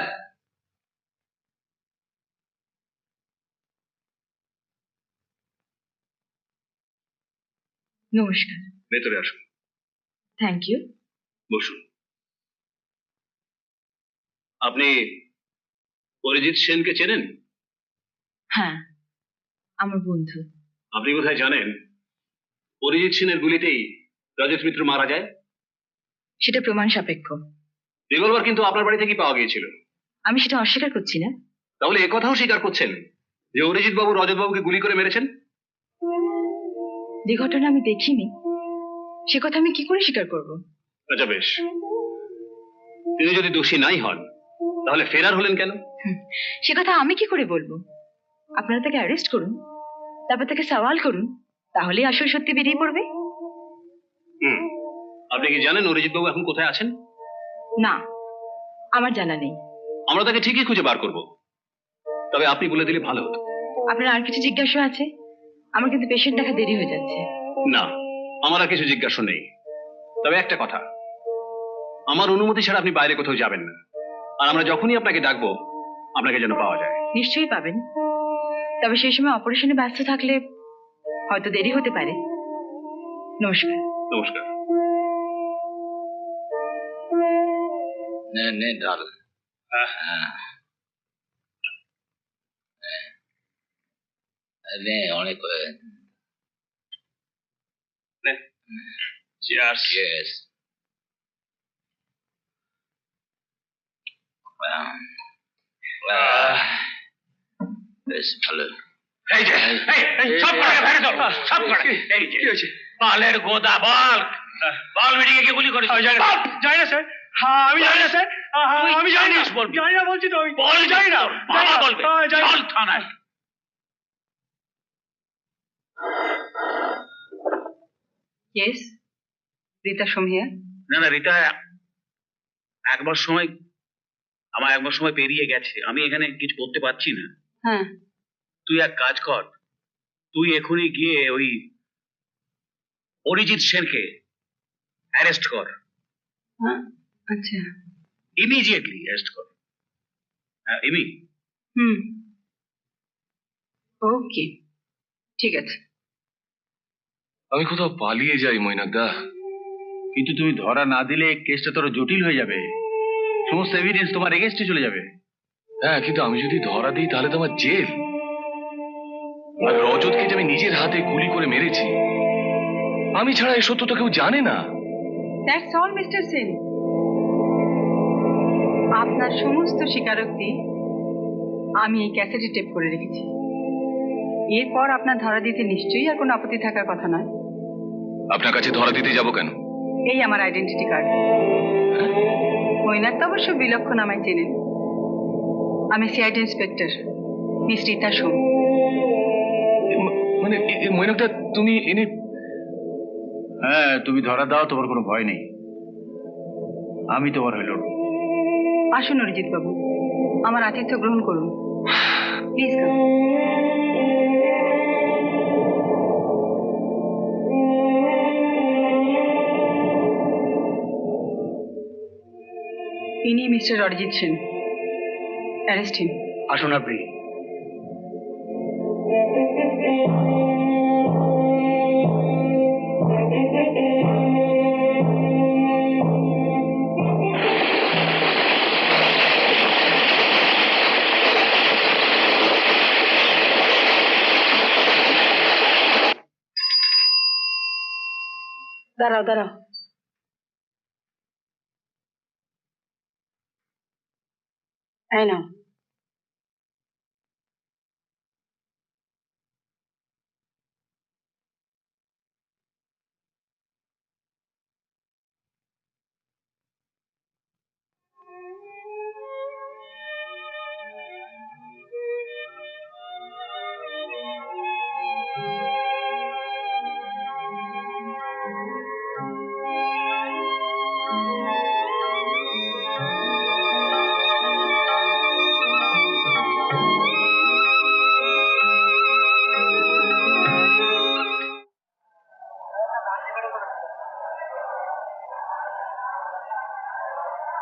নমস্কার। ভেতরে আসুন, থ্যাংক ইউ। বসুন। আপনি অরিজিৎ সেনকে চেনেন? হ্যাঁ, আমার বন্ধু। আপনি কোথায় জানেন অরিজিৎ সেনের গুলিতেই রজত মিত্র মারা যায়? সেটা প্রমাণ সাপেক্ষ। রিভলভার কিন্তু আপনার বাড়ি থেকেই পাওয়া গিয়েছিল। আমি সেটা অস্বীকার করছি না। তাহলে একথাও স্বীকার করছেন যে অরিজিৎ বাবু রজত বাবুকে গুলি করে মেরেছেন? যে ঘটনা আমি দেখিনি সে কথা আমি কি করে স্বীকার করব? আচ্ছা বেশ, তিনি যদি দোষী নাই হন তাহলে ফেরার হলেন কেন? সে কথা আমি কি করে বলবো? আপনারা তাকে অ্যারেস্ট করুন, তারপর তাকে সওয়াল করুন, তাহলেই আসল সত্যি বেরিয়ে পড়বে। আপনি কি জানেন অরিজিৎ বাবু এখন কোথায় আছেন? না, আমার জানা নেই। আমরা তাকে ঠিকই খুঁজে বার করব, তবে আপনি বলে দিলে ভালো হতো। আপনার আর কিছু জিজ্ঞাসা আছে? আমার কিন্তু পেশেন্ট দেখা দেরি হয়ে যাচ্ছে। না, আমার আর কিছু জিজ্ঞাসা নেই, তবে একটা কথা, আমার অনুমতি ছাড়া আপনি বাইরে কোথাও যাবেন না, আর আমরা যখনই আপনাকে ডাকবো আপনাকে যেন পাওয়া যায়। নিশ্চয়ই পাবেন, তবে সেই সময় অপারেশনে ব্যস্ত থাকলে হয়তো দেরি হতে পারে। নমস্কার। নমস্কার। নে ডাল। নে, অনেক Cheers. বেশ ভালো। এই যে, সব করে ফেলে দাও, সব করে। এই যে, বালের গোদা, বল মিটিং এ কি গুলি করেছিস? জানি না স্যার। হ্যাঁ, আমি জানি না স্যার। আমি জানি না, জানি না বলছি তো। আমি বল, জানি না। বাবা বলবে। চল থানায়। ইয়েস, রীতা সোমহিয়া। না, রীতা একবার সময় পেরিয়ে গেছে। আমি এখানে কিছু করতে পারছি না। হ্যাঁ, তুই এক কাজ কর, তুই এখনই গিয়ে ওই অরিজিৎ সেনকে অ্যারেস্ট কর। আচ্ছা। ইমিডিয়েটলি অ্যারেস্ট কর। ওকে, ঠিক আছে। আমি কোথাও পালিয়ে যাই মৈনাকদা। কিন্তু তুমি ধরা না দিলে কেসটা তোর জটিল হয়ে যাবে, সমস্ত এভিডেন্স তোমার এগেইনস্টে চলে যাবে। হ্যাঁ, কিন্তু আমি যদি ধরা দিই তাহলে তো আমার জেল। আর রজতকে যে আমি নিজের হাতে গুলি করে মেরেছি, আমি ছাড়া এই সত্য তো কেউ জানে না। That's all mister Sen. আপনার সমস্ত স্বীকারোক্তি আমি এই ক্যাসেটে টেপ করে রেখেছি। এরপর আপনার ধরা দিতে নিশ্চয়ই আর কোনো আপত্তি থাকার কথা নয়। আপনার কাছে ধরা দিতে যাব কেন? এই আমার আইডেন্টিটি কার্ড। মৈনাক তো অবশ্য বিলক্ষণ আমায় চেনেন। আমি সিআইডি ইন্সপেক্টর মিস রীতা সোম। মানে মৈনাকদা, তুমি এনে? হ্যাঁ, তুমি ধরা দাও, তোমার কোনো ভয় নেই। আমি তোমার হয়ে লড়ব। আসুন অরিজিৎ বাবু, আমার আতিথ্য গ্রহণ করুন। Please come. ইনি mister Arijit Sen. Arrest him. আসুন আপনি। দাঁড়াও দাঁড়াও। এই নাও।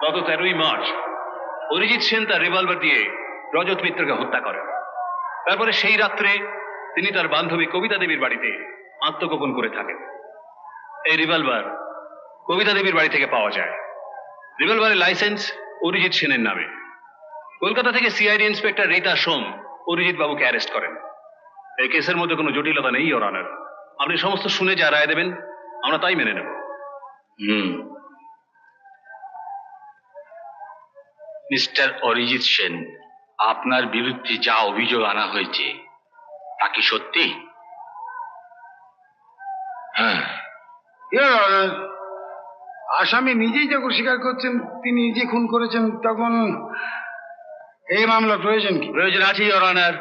গত 13ই মার্চ অরিজিৎ সেন তার রিভলভার দিয়ে রজত মিত্রকে হত্যা করেন। তারপরে সেই রাত্রে তিনি তার বান্ধবী কবিতা দেবীর বাড়িতে আত্মগোপন করে থাকেন। এই রিভলভার কবিতা দেবীর বাড়ি থেকে পাওয়া যায়। রিভলভারের লাইসেন্স অরিজিৎ সেনের নামে। কলকাতা থেকে সিআইডি ইন্সপেক্টর রীতা সোম অরিজিৎ বাবুকে অ্যারেস্ট করেন। এই কেসের মধ্যে কোনো জটিলতা নেই, ইওর অনার। আপনি সমস্ত শুনে যা রায় দেবেন আমরা তাই মেনে নেব। মিস্টার অরিজিৎ সেন, আপনার বিরুদ্ধে যা অভিযোগ আনা হয়েছে তা কি সত্যি? হ্যাঁ। আসামি নিজেই যখন স্বীকার করছেন তিনি নিজে খুন করেছেন, তখন এই মামলা প্রয়োজন কি? প্রয়োজন আছে, ইওর অনার।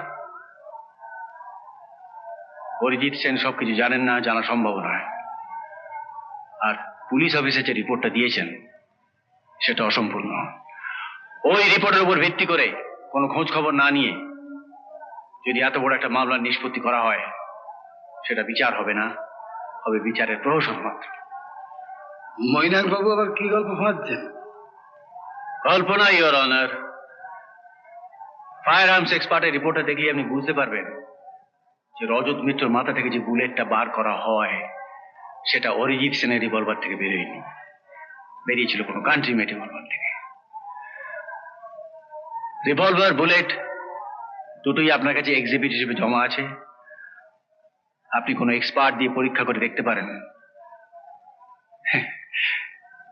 অরিজিৎ সেন সবকিছু জানেন না, জানা সম্ভব নয়। আর পুলিশ অফিসে যে রিপোর্টটা দিয়েছেন সেটা অসম্পূর্ণ। ওই রিপোর্টের উপর ভিত্তি করে কোনো খোঁজ খবর না নিয়ে যদি এত বড় একটা মামলার নিষ্পত্তি করা হয়, সেটা বিচার হবে না, হবে বিচারের প্রহসন মাত্র। মৈনাক বাবু আবার কি গল্প ফাঁদছেন? কল্পনা, ইওর অনার। ফায়ার আর্মস এক্সপার্টের রিপোর্টটা দেখলে আপনি বুঝতে পারবেন যে রজত মিত্রর মাথা থেকে যে বুলেটটা বার করা হয় সেটা অরিজিৎ সেনের রিভলভার থেকে বেরোয়নি, বেরিয়েছিল কোনো কান্ট্রি মেড রিভলভার থেকে। রিভলভার, বুলেট দুটোই আপনার কাছে এক্সিবিট হিসেবে জমা আছে। আপনি কোনো এক্সপার্ট দিয়ে পরীক্ষা করে দেখতে পারেন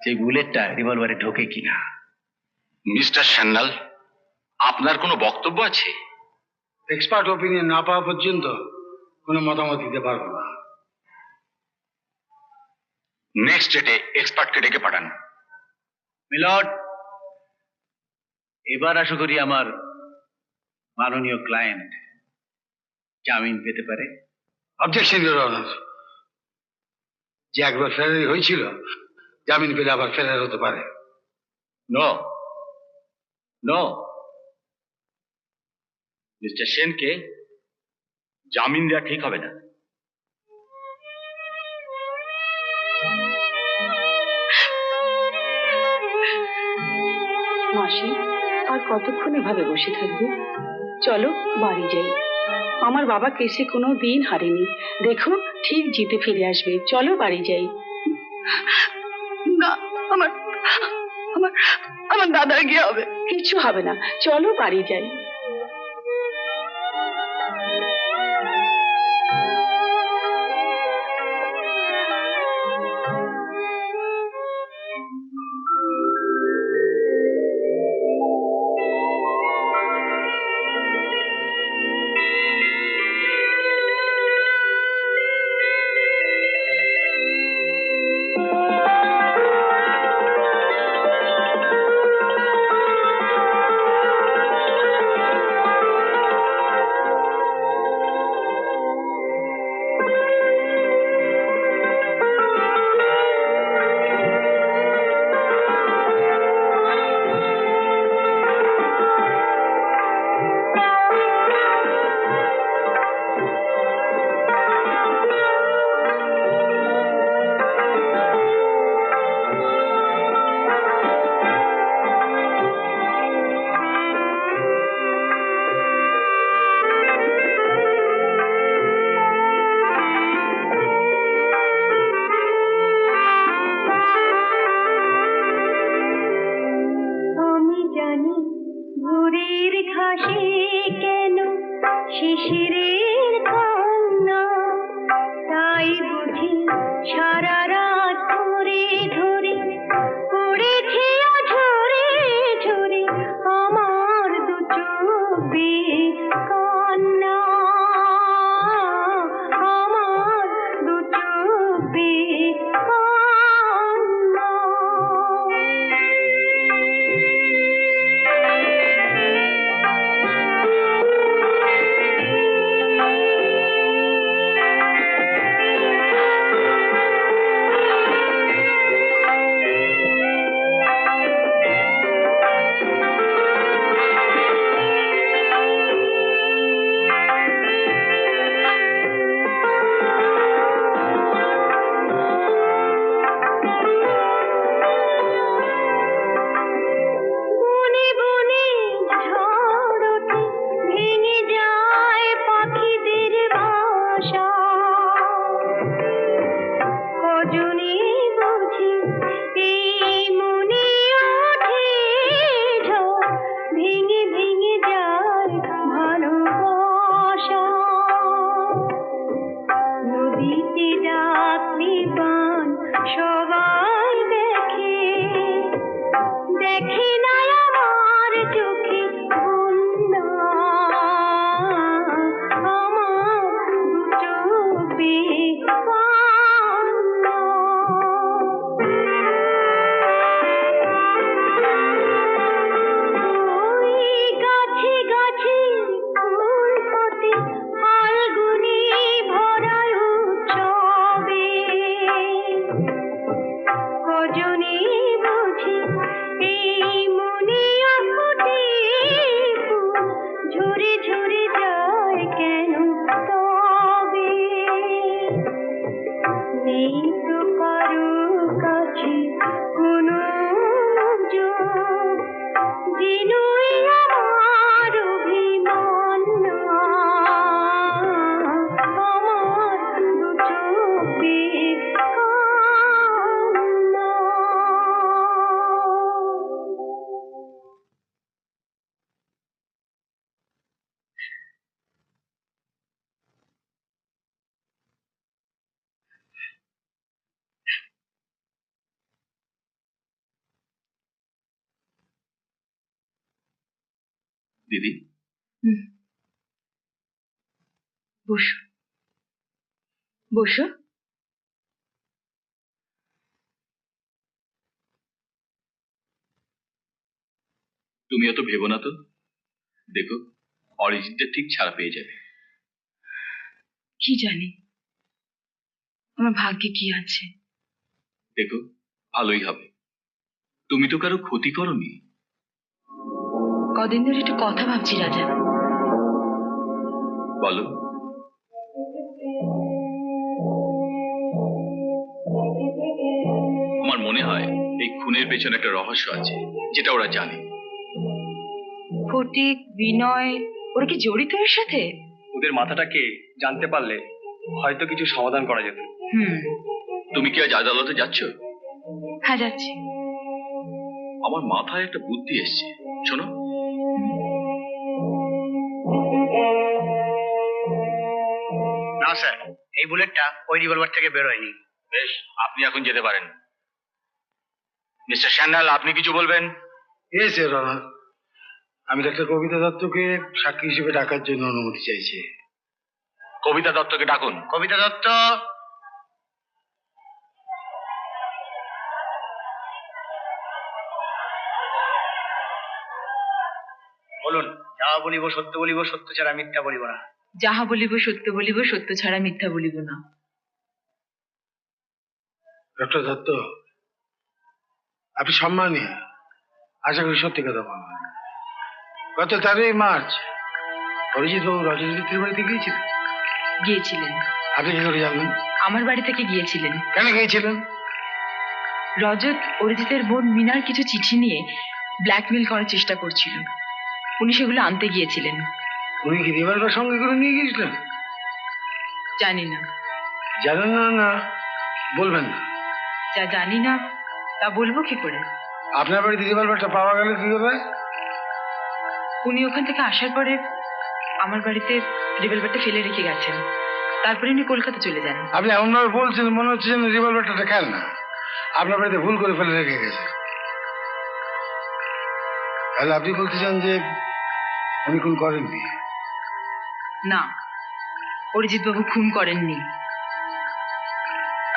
যে বুলেটটা রিভলভারে ঢোকে কিনা। মিস্টার সান্যাল, আপনার কোনো বক্তব্য আছে? এক্সপার্ট ওপিনিয়ন না পাওয়া পর্যন্ত কোনো মতামত দিতে পারবো না। নেক্সট ডেটে এক্সপার্টকে ডেকে পাঠান। মিলর্ড, এবার আশা করি আমার মাননীয় ক্লায়েন্ট জামিন পেতে পারে। Objection, your honour. যে একবার ফেরারি হয়েছিল, জামিন পেলে আবার ফেরার হতে পারে। নো নো, মিস্টার সেনকে জামিন দেওয়া ঠিক হবে না। মাসি, আর কতক্ষণ এভাবে বসে থাকবে? চলো বাড়ি যাই। আমার বাবা কেসে কোনো দিন হারেনি, দেখো ঠিক জিতে ফিরে আসবে। চলো বাড়ি যাই। না, আমার আমার আমার দাদার কি হবে? কিছু হবে না, চলো বাড়ি যাই। কেনই আমার অভিমান না, আমার দুচোখে কান্না। দিদি, বসো বসো। তুমি অত ভেবো না তো। দেখো, অরিজিৎটা ঠিক ছাড়া পেয়ে যাবে। কি জানি আমার ভাগ্যে কি আছে। দেখো, ভালোই হবে। তুমি তো কারো ক্ষতি করনি। কদিন ধরে একটু কথা ভাবছি রাজা। বলো। আমার মনে হয় এই খুনের পেছনে একটা রহস্য আছে, যেটা ওরা জানে। ফটিক, বিনয়, ওরা কি জড়িত এর সাথে? ওদের মাথাটাকে জানতে পারলে হয়তো কিছু সমাধান করা যেত। তুমি কি আজ আদালতে যাচ্ছ? হ্যাঁ যাচ্ছি। আমার মাথায় একটা বুদ্ধি এসছে, শোনো। না স্যার, এই বুলেটটা ওই রিভলভার থেকে বেরোয়নি। বেশ, আপনি এখন যেতে পারেন। মিস্টার স্যান্ডাল, আপনি কিছু বলবেন? ইয়েস ইওর অনার, আমি ডাক্তার কবিতা দত্তকে সাক্ষী হিসেবে ডাকার জন্য অনুমতি চাইছি। কবিতা দত্তকে ডাকুন। কবিতা দত্ত। বলুন। যা বলিব সত্য বলিব, সত্য ছাড়া মিথ্যা বলিব না। যাহা বলিব সত্য বলিব, সত্য ছাড়া মিথ্যা বলিব না। ডক্টর দত্ত, আপনি সম্মানীয়, আশা করি সত্যি কথা বলবেন। গত 13 মার্চ অরিজিৎ বাবু রজনীতির বাড়িতে গিয়েছিলেন? গিয়েছিলেন। আপনি কি করে জানলেন? আমার বাড়ি থেকে গিয়েছিলেন। কেন গিয়েছিলেন? রজত অরিজিতের বোন মিনার কিছু চিঠি নিয়ে ব্ল্যাকমেল করার চেষ্টা করছিল, উনি সেগুলো আনতে গিয়েছিলেন। উনি কি রিভলভার সঙ্গে করে নিয়ে গিয়েছিলেন? জানি না। জানেন না? না বলবেন না। যা জানি না তা বলবো কি করে? আপনার বাড়িতে রিভলভারটা পাওয়া গেল কি করে? উনি ওখান থেকে আসার পরে আমার বাড়িতে রিভলভারটা ফেলে রেখে গেছেন, তারপরে উনি কলকাতা চলে যান। আপনি এমনভাবে বলছেন মনে হচ্ছে যেন রিভলভারটা খেল না, আপনার বাড়িতে ভুল করে ফেলে রেখে গেছে। তাহলে আপনি বলতে চান যে উনি খুন করেননি? না, অরিজিৎ বাবু খুন করেননি।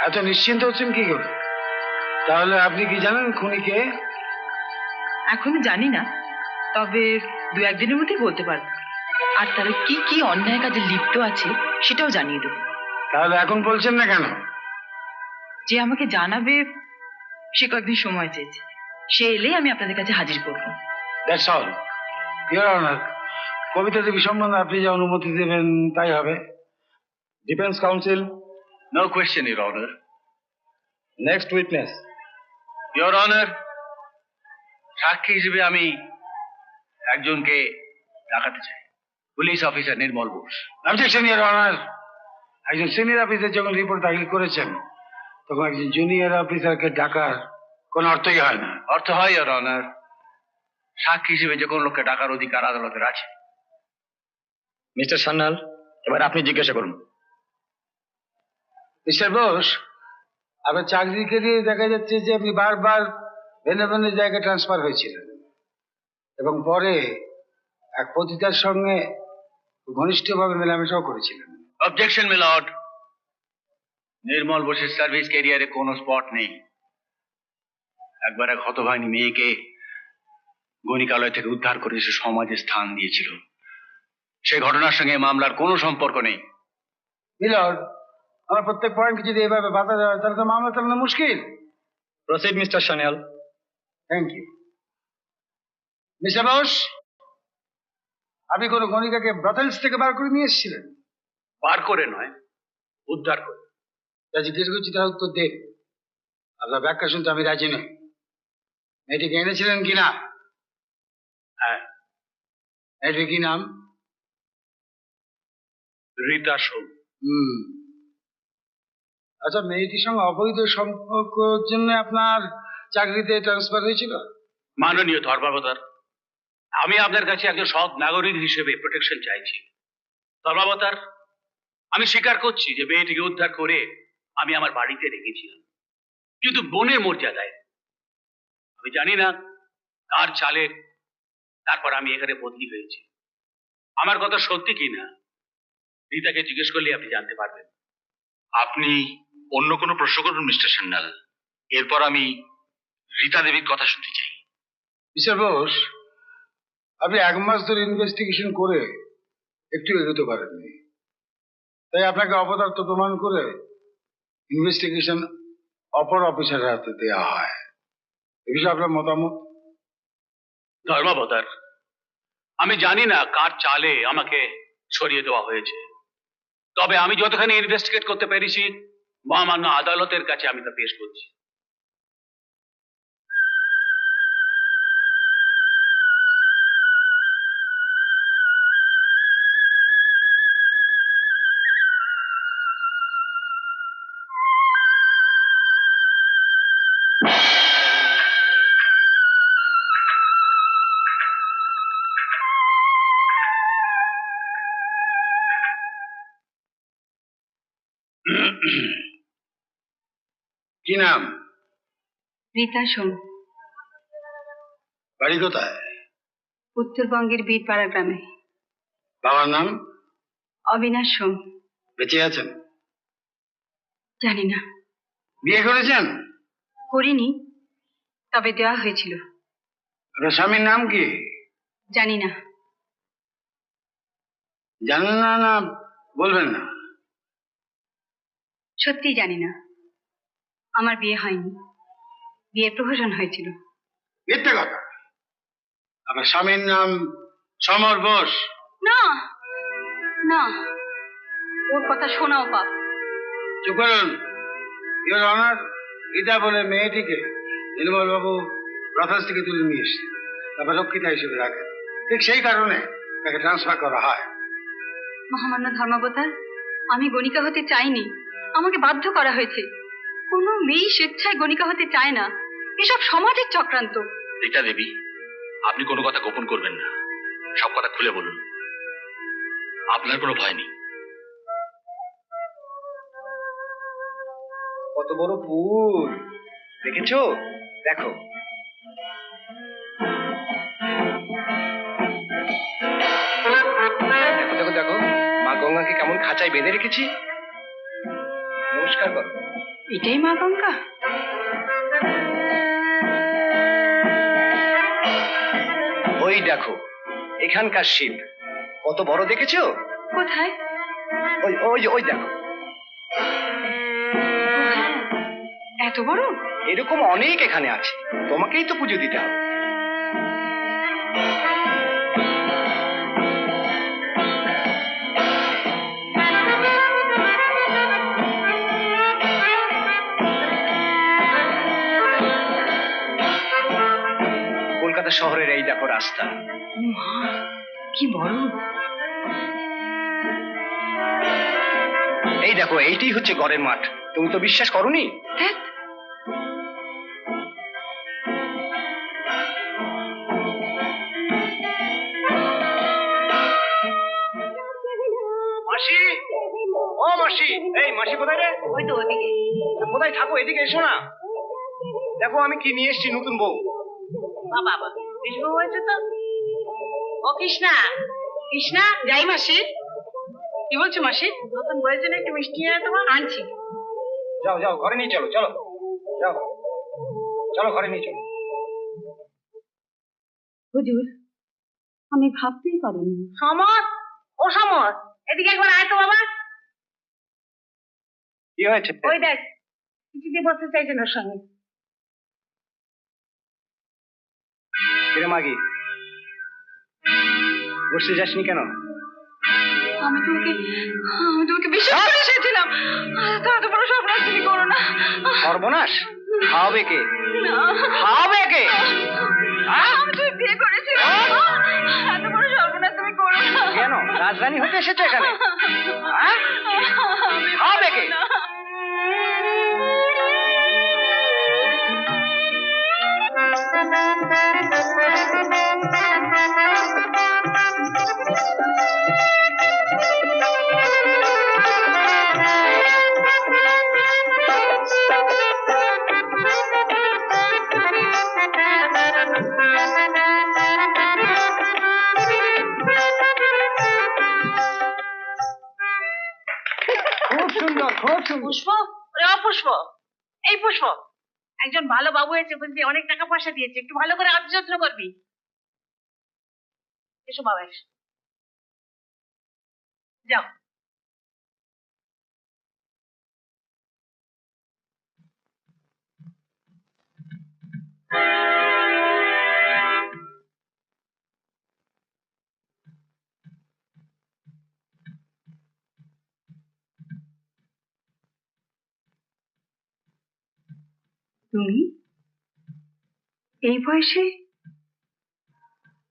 এত নিশ্চিন্ত হচ্ছেন কি করে? তাহলে আপনি কি জানেন খুনি কে? এখনো জানি না, তবে 2-1 দিনের মধ্যেই বলতে পারবো। আর তারা কি কি অন্যায় কাজে লিপ্ত আছে সেটাও জানিয়ে দেবো। তাহলে এখন বলছেন না কেন? যে আমাকে জানাবে সে কয়েকদিন সময় চেয়েছে, সে এলেই আমি আপনাদের কাছে হাজির করবো। That's all your honour. Kabita Devi সম্বন্ধে আপনি যে অনুমতি দেবেন তাই হবে। Defence counsel. No question, your honour. Next witness. Your honour, সাক্ষী হিসেবে আমি একজনকে ডাকাতে চাই, police officer Nirmal Bose. Objection your honour. একজন সিনিয়র অফিসার যখন রিপোর্ট দাখিল করেছেন তখন একজন জুনিয়র অফিসারকে ডাকার কোনো অর্থই হয় না। অর্থ হয় ইওর অনার। সাক্ষী হিসেবে যে কোনো লোককে ডাকার অধিকার আদালতের আছে। মিস্টার সান্যাল, এবার আপনি জিজ্ঞাসা করুন। মিস্টার বোস, আপনার চাকরি কেরিয়ারে দেখা যাচ্ছে যে আপনি বারবার ভিন্ন ভিন্ন জায়গায় ট্রান্সফার হয়েছিলেন এবং পরে এক পতিতার সঙ্গে ঘনিষ্ঠভাবে মেলামেশাও করেছিলেন। Objection milord. নির্মল বোসের সার্ভিস ক্যারিয়ারে কোনো স্পট নেই। একবার এক হতভাগিনী মেয়েকে গণিকালয় থেকে উদ্ধার করে সে সমাজে স্থান দিয়েছিল। সেই ঘটনার সঙ্গে মামলার কোনো সম্পর্ক নেই। মিলর্ড, আমার প্রত্যেক পয়েন্টকে যদি এভাবে বাধা দেওয়া হয় তাহলে তো মামলা চালানো মুশকিল। Proceed mister Sanyal. Thank you. Mister Bose, আপনি কোনো গণিকাকে ব্রথেলস থেকে বার করে নিয়ে এসেছিলেন? বার করে নয়, উদ্ধার করে। যা জিজ্ঞেস করছি তার উত্তর দেন। আপনার ব্যাখ্যা শুনতে আমি রাজি নই। মেয়েটিকে এনেছিলেন কিনা? হ্যাঁ। এটা কি নাম? রীতা সোম। আচ্ছা, মেয়েটির সঙ্গে অবৈধ সম্পর্কের জন্য আপনার চাকরিতে ট্রান্সফার হয়েছিল? মাননীয় ধর্মাবতার, আমি আপনার কাছে একজন সৎ নাগরিক হিসেবে প্রোটেকশন চাইছি। ধর্মাবতার, আমি স্বীকার করছি যে মেয়েটিকে উদ্ধার করে আমি আমার বাড়িতে রেখেছিলাম, কিন্তু বোনের মর্যাদায়। আমি জানি না কার চালে তারপর আমি এখানে বদলি হয়েছি। আমার কথা সত্যি কি না রীতাকে জিজ্ঞেস করলে আপনি জানতে পারবেন। আপনি অন্য কোনো প্রশ্ন করুন মিস্টার সান্যাল, এরপর আমি রীতা দেবীর কথা শুনতে চাই। মিস্টার বোস, আপনি 1 মাস ধরে ইনভেস্টিগেশন করে একটু এগোতে পারেননি, তাই আপনাকে অপদার্থ প্রমাণ করে ইনভেস্টিগেশন অপর অফিসারের হাতে দেওয়া হয়। এ বিষয়ে আপনার মতামত? ধর্মাবতার, আমি জানি না কার চালে আমাকে সরিয়ে দেওয়া হয়েছে, তবে আমি যতখানি ইনভেস্টিগেট করতে পেরেছি মহামান্য আদালতের কাছে আমি তা পেশ করছি। কি নাম? রীতা সোম। বাড়ি কোথায়? উত্তরবঙ্গের বীরপাড়া গ্রামে। বাবার নাম? অবিনাশ সোম। বেঁচে আছেন? জানি না। বিয়ে করেছেন? করিনি, তবে দেওয়া হয়েছিল। আপনার স্বামীর নাম কি? জানি না। জানেন না? না বলবেন না? সত্যি জানি না। আমার বিয়ে হয়নি, বিয়ের প্রহসন হয়েছিল। মিথ্যে কথা। আপনার স্বামীর নাম সমর বোস? না না, ওর কথা শোনাও পাপ। চুপ করুন। ইওর অনার, রীতা বলে মেয়েটিকে নির্মল বাবু রথস থেকে তুলে নিয়ে এসেছে, তারপর রক্ষিতা হিসেবে রাখেন। ঠিক সেই কারণে তাকে ট্রান্সফার করা হয়। মহামান্য ধর্মাবতার, আমি গণিকা হতে চাইনি, আমাকে বাধ্য করা হয়েছে। কোনো মেয়ে স্বেচ্ছায় গণিকা হতে চায় না, এসব সমাজের চক্রান্ত। রীতা দেবী, আপনি কোনো কথা গোপন করবেন না, সব কথা খুলে বলুন। আপনার কোনো ভয় নেই। কত বড় ফুল দেখেছো? দেখো, দেখো দেখো দেখো, মা গঙ্গাকে কেমন খাঁচায় বেঁধে রেখেছি। নমস্কার করো। এটাই মা গঙ্গা? ওই দেখো এখানকার শিব, কত বড় দেখেছো? কোথায়? ওই ওই ওই দেখো। এত বড়? এরকম অনেক এখানে আছে, তোমাকেই তো পুজো দিতে হবে। কলকাতা শহরের এই দেখো রাস্তা। কি বড়! এই দেখো, এইটাই হচ্ছে গড়ের মাঠ। তুমি তো বিশ্বাস করোনি? ধ্যাৎ, মাসি, ও মাসি, এই মাসি কোথায় রে? ওই তো ওদিকে। কোথায় থাকো, এদিকে এসো না। দেখো আমি কি নিয়ে এসেছি, নতুন বউ। বাবা, কৃষ্ণ হয়েছে তো। ও কৃষ্ণা, কৃষ্ণা, যাই মাসি। কি বলছো মাসি? নতুন বইয়ের জন্য একটু মিষ্টি এনে তোমার আনছি। যাও যাও, ঘরে নিয়ে চলো, চলো যাও, চলো ঘরে নিয়ে চলো। হুজুর, আমি ভাবতেই পারিনি। সমর, ও সমর, এদিকে একবার আয় তো বাবা। কি হয়েছে? ওই দেখ, কিছু দিয়ে বসতে চাইছেন ওর সঙ্গে। কিরে মাগি, বসতে যাসনি কেন? আমি তোমাকে বিশ্বাস করে এসেছিলাম। তা তো বড় সর্বনাশ তুমি করো না। সর্বনাশ? খাওয়াবে কে? না, খাওয়াবে কে? আমি তুমি বিয়ে করেছিলাম। রাজরানী হতে এসেছো এখানে? হ্যাঁ? খাবে কে? খুব সুন্দর, খুব সুন্দর। পুষ্প, ওরে অপুষ্প, এই পুষ্প, একজন ভালো বাবু এসে বলছি অনেক টাকা পয়সা দিয়েছে, একটু ভালো করে আদর যত্ন করবি। এসো বাবা, এসো, যাও। তুমি এই বয়সে?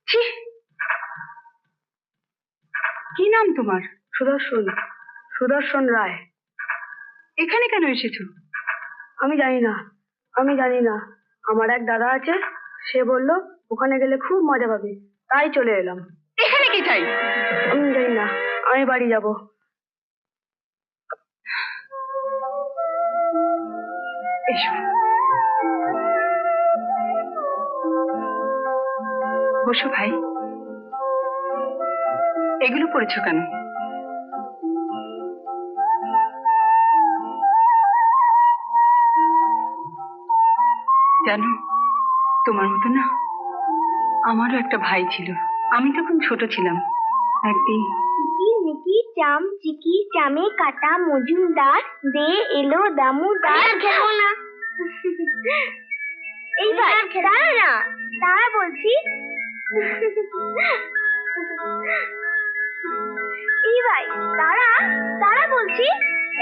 ছি! কি নাম তোমার? সুদর্শন, সুদর্শন রায়। এখানে কেন এসেছো? আমি জানি না, আমি জানি না। আমার এক দাদা আছে, সে বলল ওখানে গেলে খুব মজা পাবে, তাই চলে এলাম। এখানে কি চাই? আমি জানি না, আমি বাড়ি যাব। এসো, বসো ভাই। এগুলো পড়েছো কেন? জানো, তোমার মতো না আমারও একটা ভাই ছিল। আমি তখন ছোট ছিলাম। একদিন চিকি মিকি চাম চিকি চামে কাটা মজুমদার দে এলো দামুদার। খেলবো না। এই ভাই দাঁড়া না, দাঁড়া বলছি। এই ভাই দাঁড়া, দাঁড়া বলছি।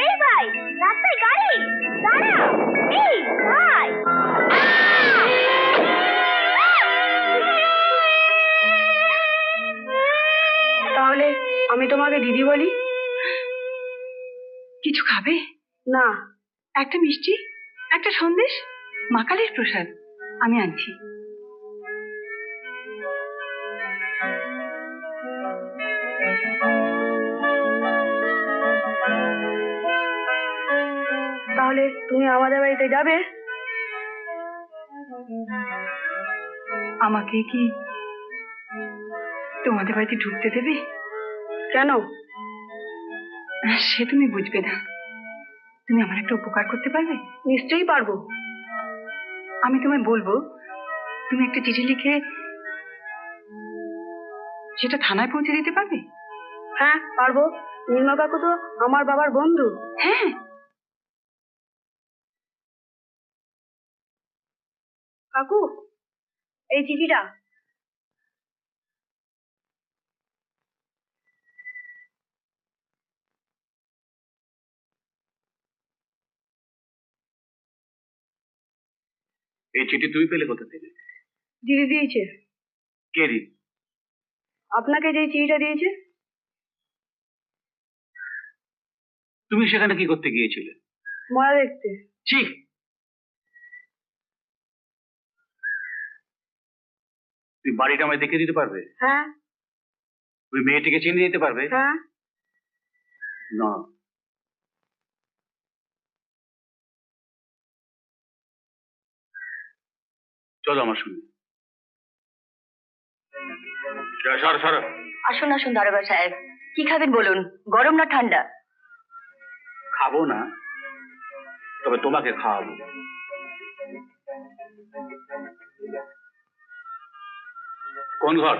এই ভাই রাস্তায় গাড়ি, দাঁড়া। এই ভাই তাহলে আমি তোমাকে দিদি বলি? কিছু খাবে? না। একটা মিষ্টি, একটা সন্দেশ, মা কালীর প্রসাদ আমি আনছি। তাহলে তুমি আমাদের বাড়িতে যাবে? আমাকে কি তোমাদের বাড়িতে ঢুকতে দেবে? কেন? সে তুমি বুঝবে না। তুমি আমার একটা উপকার করতে পারবে? নিশ্চয়ই পারবো। আমি তোমায় বলবো, তুমি একটা চিঠি লিখে সেটা থানায় পৌঁছে দিতে পারবে? হ্যাঁ পারবো, নির্মল কাকু তো আমার বাবার বন্ধু। হ্যাঁ। কাকু, এই চিঠিটা। এই চিঠি তুই পেলে কোথা থেকে? দিদি দিয়েছে। কে রে? আপনাকে যে চিঠিটা দিয়েছে। তুমি সেখানে কি করতে গিয়েছিলে? মরা দেখতে। ছি! তুই বাড়িটা আমায় দেখে দিতে পারবে? হ্যাঁ। তুই মেয়েটিকে চিনে দিতে পারবে? হ্যাঁ। না। চলো আমার সঙ্গে। সর সর। আসুন আসুন দারোগা সাহেব, কি খাবেন বলুন, গরম না ঠান্ডা? খাবো না, তবে তোমাকে খাওয়াবো। কোন ঘর?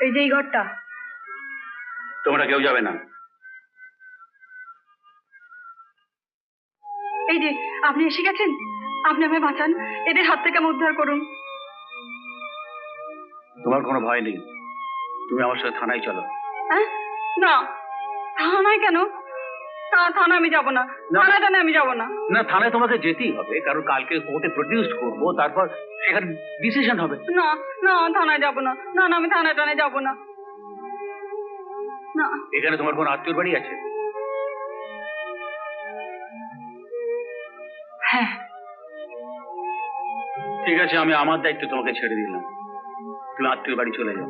এই যে এই ঘরটা। তোমরা কেউ যাবে না। এই যে আপনি এসে গেছেন, আপনি আমায় বাঁচান, এদের হাত থেকে আমায় উদ্ধার করুন। তোমার কোনো ভয় নেই, তুমি আমার সাথে থানায় চলো। হ্যাঁ? না, থানায় কেন? থানা আমি যাব না, থানায় আমি যাব না। না, থানায় তোমাকে যেতেই হবে, কারণ কালকে কোর্টে প্রডিউস করবো, তারপর সেখানে ডিসিশন হবে। না না, থানায় যাব না। না না, আমি থানায় যাব না। না। এখানে তোমার কোন আত্মীয়র বাড়ি আছে? হ্যাঁ। ঠিক আছে, আমি আমার দায়িত্ব তোমাকে ছেড়ে দিলাম। তুমি আত্মীয় বাড়ি চলে যাও,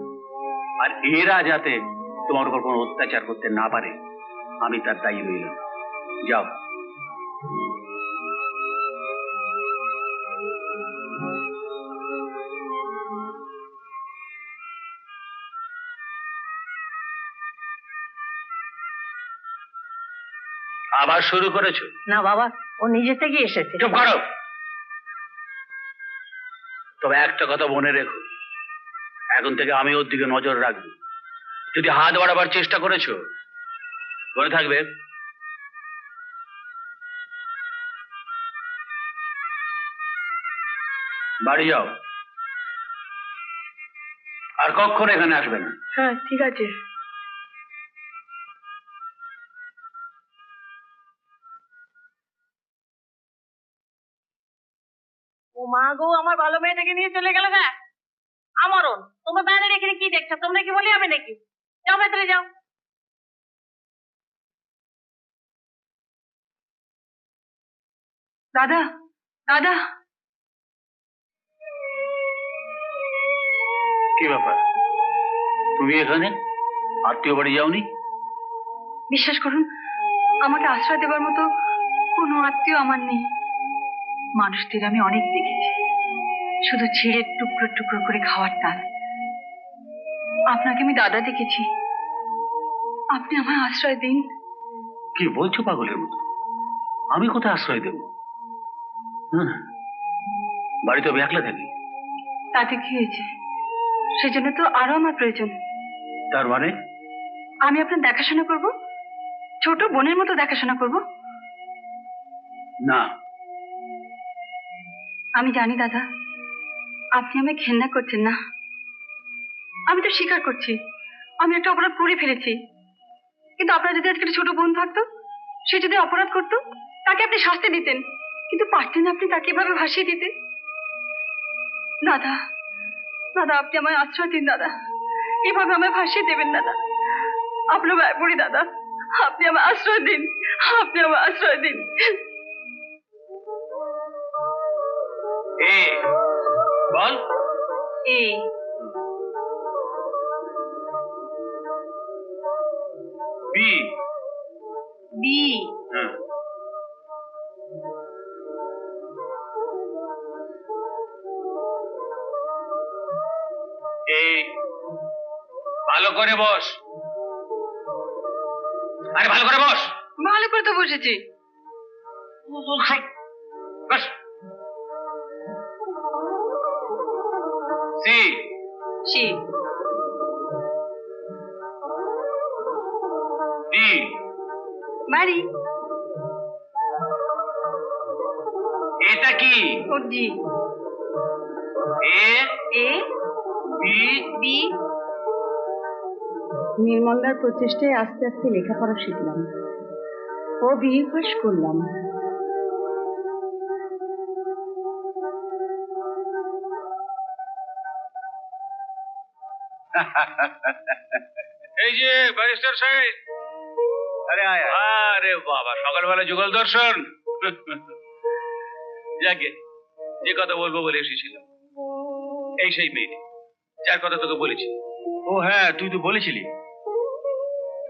আর এরা যাতে তোমার উপর কোনো অত্যাচার করতে না পারে আমি তার দায়ী রইলাম। যাও। আবার শুরু করেছো? না বাবা, ও নিজে থেকেই এসেছে। চুপ করো। তবে একটা কথা মনে রেখো, এখন থেকে আমি ওর দিকে নজর রাখবো। যদি হাত বাড়াবার চেষ্টা করেছো, মনে থাকবে বাড়ি যাও, আর কখনো এখানে আসবে না। হ্যাঁ ঠিক আছে। ও মা গো, আমার ভালো মেয়েটাকে নিয়ে চলে গেল। হ্যাঁ আমারও। তোমরা বাইরে এখানে কি দেখছো? তোমরা কি বলি হবে নাকি? যাও ভেতরে যাও। দাদা, দাদা। কি ব্যাপার, তুমি এখানে? আত্মীয় বাড়ি যাওনি? বিশ্বাস করুন, আমাকে আশ্রয় দেবার মতো কোনো আত্মীয় আমার নেই। মানুষদের আমি অনেক দেখেছি, শুধু ছিঁড়ে টুকরো টুকরো করে খাওয়ার তাল। আপনাকে আমি দাদা দেখেছি, আপনি আমায় আশ্রয় দিন। কি বলছো পাগলের মতো? আমি কোথায় আশ্রয় দেব? না, বাড়িতে আমি একলা থাকি। তাতে কি হয়েছে? সেজন্য তো আরো আমার প্রয়োজন। তার মানে? আমি আপনার দেখাশোনা করব, ছোট বোনের মতো দেখাশোনা করব। না। আমি জানি দাদা, আপনি আমায় ঘেন্না করছেন না। আমি তো স্বীকার করছি, আমি একটা অপরাধ করে ফেলেছি। কিন্তু আপনার যদি আজকে একটা ছোট বোন থাকতো, সে যদি অপরাধ করতো, তাকে আপনি শাস্তি দিতেন, কিন্তু পারতেন আপনি তাকে এভাবে ভাসিয়ে দিতে। দাদা, দাদা আপনি আমায় আশ্রয় দিন দাদা, এভাবে আমায় ভাসিয়ে দেবেন না দাদা। আপনার ভাই পড়ি দাদা, আপনি আমায় আশ্রয় দিন, আপনি আমায় আশ্রয় দিন। এ বল। A B. বি। হ্যাঁ। এই ভালো করে বস। আরে ভালো করে বস। ভালো করে তো বসেছি। বস। সি। সি। ডি। বাড়ি। এটা কি? ও ডি। এ। এ। বি। বি। নির্মলদার প্রচেষ্টায় আস্তে আস্তে লেখাপড়া শিখলাম ও বিএ পাস করলাম। এই যে ব্যারিস্টার সাহেব। আরে আয়। আরে বাবা, সকালবেলা যুগল দর্শন। যাকে যে কথা বলবো বলে এসেছিলাম, এই সেই মেয়েটি যার কথা তোকে বলেছি। ও হ্যাঁ, তুই তো বলেছিলি।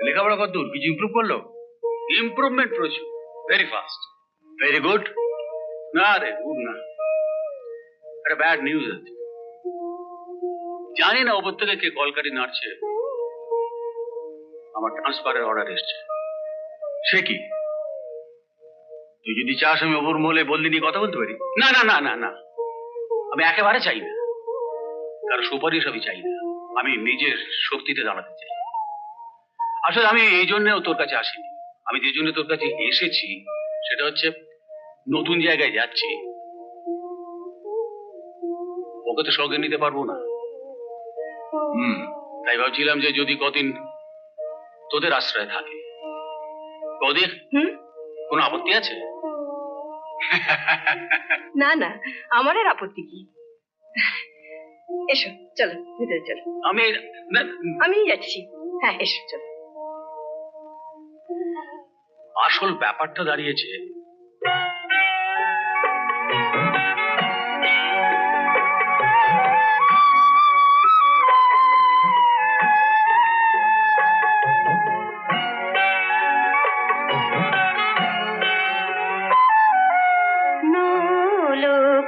লেখাপড়া কত দূর? কিছু ইমপ্রুভ করলো? ইমপ্রুভমেন্ট প্রচুর, ভেরি ফাস্ট, ভেরি গুড। না রে, গুড না, একটা ব্যাড নিউজ আছে। জানি না ওপর থেকে কে কলকারি নাড়ছে, আমার ট্রান্সফারের অর্ডার এসছে। সে কি? তুই যদি চাস আমি ওপর মহলে বললি নিয়ে কথা বলতে পারি। না না না না না, আমি একেবারে চাই না, কারণ সুপারিশ আমি চাই না। আমি নিজের শক্তিতে দাঁড়াতে চাই। আসলে আমি এই জন্যও তোর কাছে আসিনি। আমি যে জন্য তোর কাছে এসেছি সেটা হচ্ছে, নতুন জায়গায় যাচ্ছি, ওকে তো সঙ্গে নিতে পারবো না। তাই ভাবছিলাম যে যদি কদিন তোদের আশ্রয় থাকে। তোদের কোনো আপত্তি আছে? না না, আমার আর আপত্তি কি। এসো, চলো ভিতরে চলো। আমি না, আমি যাচ্ছি। হ্যাঁ এসো চলো। আসল ব্যাপারটা দাঁড়িয়েছে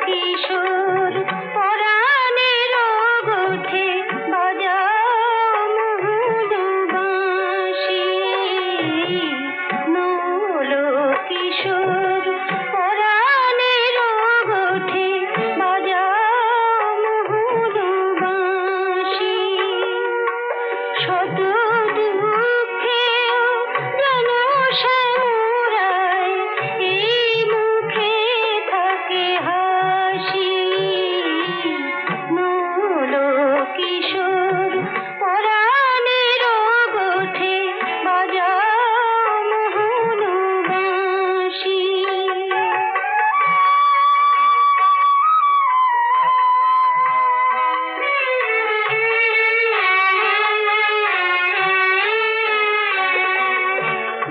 কিশোর পরাণের গোঠে বাজাও মহুল বাঁশি। নল কিশোর পরাণের গোঠে বাজাও মহুল বাঁশি। শত দুঃখেও যেন শ্যামরায় এই মুখে থাকে হাসি। নল কিশোর পরাণের গোঠে বাজাও মহুল বাঁশি।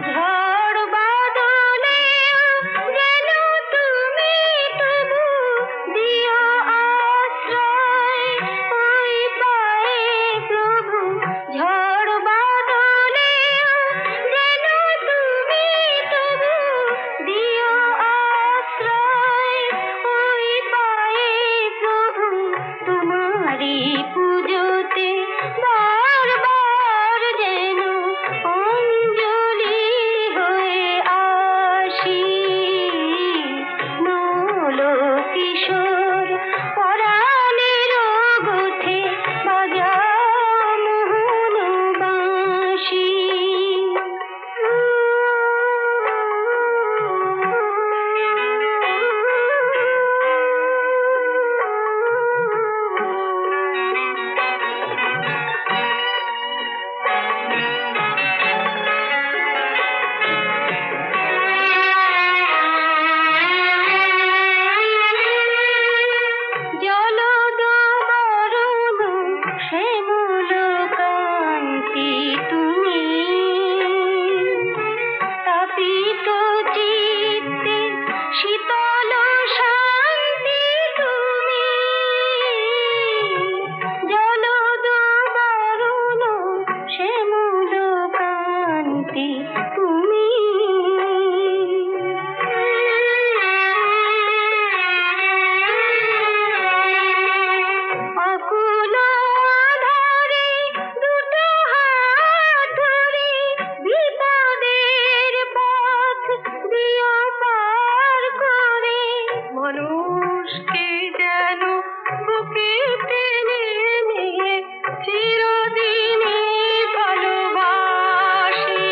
ঝড় বাদলেও যেন তুমি তবু দিও আশ্রয় ওই পায়ে প্রভু। ঝড় বাদলেও যেন তুমি তবু দিও আশ্রয় ওই পায়ে প্রভু। তোমারি পুজোতে বারবার যেন অঞ্জলি হয়ে আসি। নল কিশোর পরাণের গোঠে বাজাও মহুল বাঁশি। জলদ বরণ শ্যামল কান্তি তুমি। তাপিত চিত্তে শীতল শান্তি তুমি। জলদ বরণ শ্যামল কান্তি তুমি। অকুল আধারে দুটো হাত ধরে বিপদের পথ দিও পার করে। মানুষকে যেন বুকে টেনে নিয়ে চিরদিনই ভালোবাসি।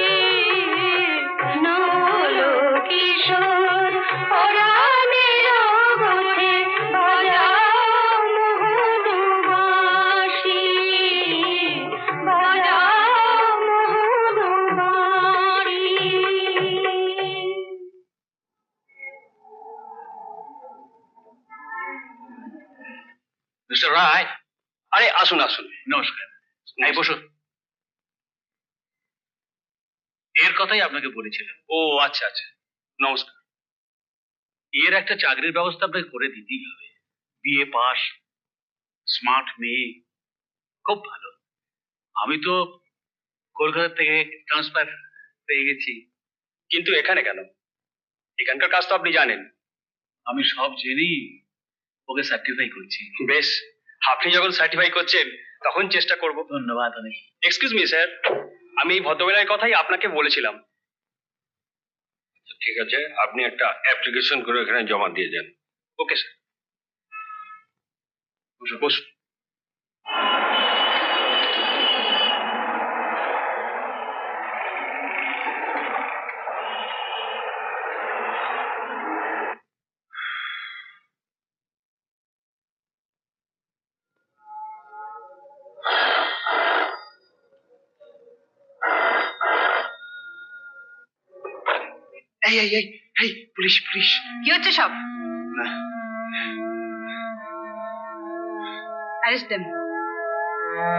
নল কিশোর পরাণের গোঠে বাজাও মহুল বাঁশি। বাজাও মহুল বাঁশি। মিস্টার রায়, আরে আসুন আসুন। নমস্কার। এই বসুন। এর কথাই আপনাকে বলেছিলাম। ও আচ্ছা আচ্ছা, নমস্কার। এর একটা চাকরির ব্যবস্থা আপনাকে করে দিতেই হবে। বিএ পাস, স্মার্ট মেয়ে, খুব ভালো। আমি তো কলকাতা থেকে ট্রান্সফার পেয়ে গেছি। কিন্তু এখানে কেন? এখানকার কাজ তো আপনি জানেন। আমি সব জেনেই ওকে সার্টিফাই করছি। বেশ, আপনি যখন সার্টিফাই করছেন তখন চেষ্টা করব। ধন্যবাদ অনেক। এক্সকিউজ মি স্যার, আমি এই ভদ্রমহিলার কথাই আপনাকে বলেছিলাম। ঠিক আছে, আপনি একটা অ্যাপ্লিকেশন করে এখানে জমা দিয়ে যান। Okay sir. বসুন। এই এই এই এই পুলিশ পুলিশ। কি হচ্ছে সব? Arrest them.